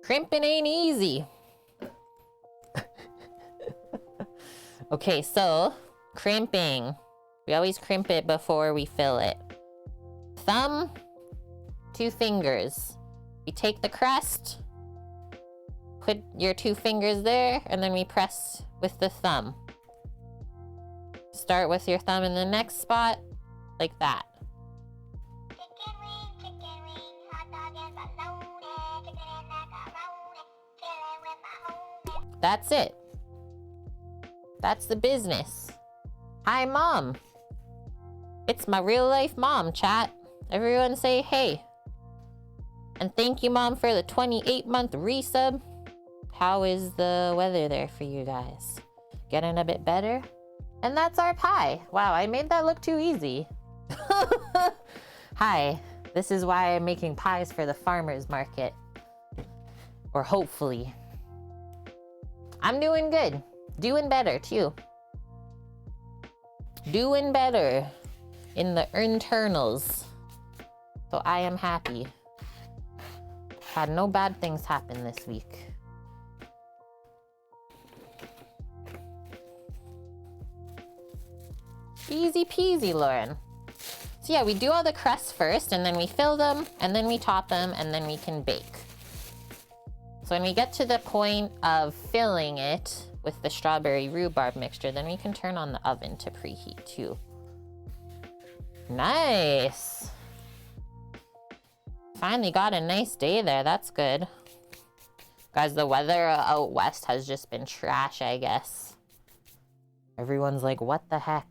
A: Crimping ain't easy. Okay, so crimping. We always crimp it before we fill it. Thumb, 2 fingers. We take the crust, put your 2 fingers there, and then we press with the thumb. Start with your thumb in the next spot, like that. That's it. That's the business. Hi, Mom. It's my real life mom, chat. Everyone say hey. And thank you, Mom, for the 28-month resub. How is the weather there for you guys? Getting a bit better? And that's our pie. Wow, I made that look too easy. Hi, this is why I'm making pies for the farmer's market. Or hopefully. I'm doing good. Doing better, too. Doing better in the internals. So I am happy. Had no bad things happen this week. Easy peasy, Lauren. So yeah, we do all the crusts first, and then we fill them, and then we top them, and then we can bake. So when we get to the point of filling it with the strawberry rhubarb mixture, then we can turn on the oven to preheat too. Nice. Finally got a nice day there. That's good. Guys, the weather out west has just been trash, I guess. Everyone's like, what the heck?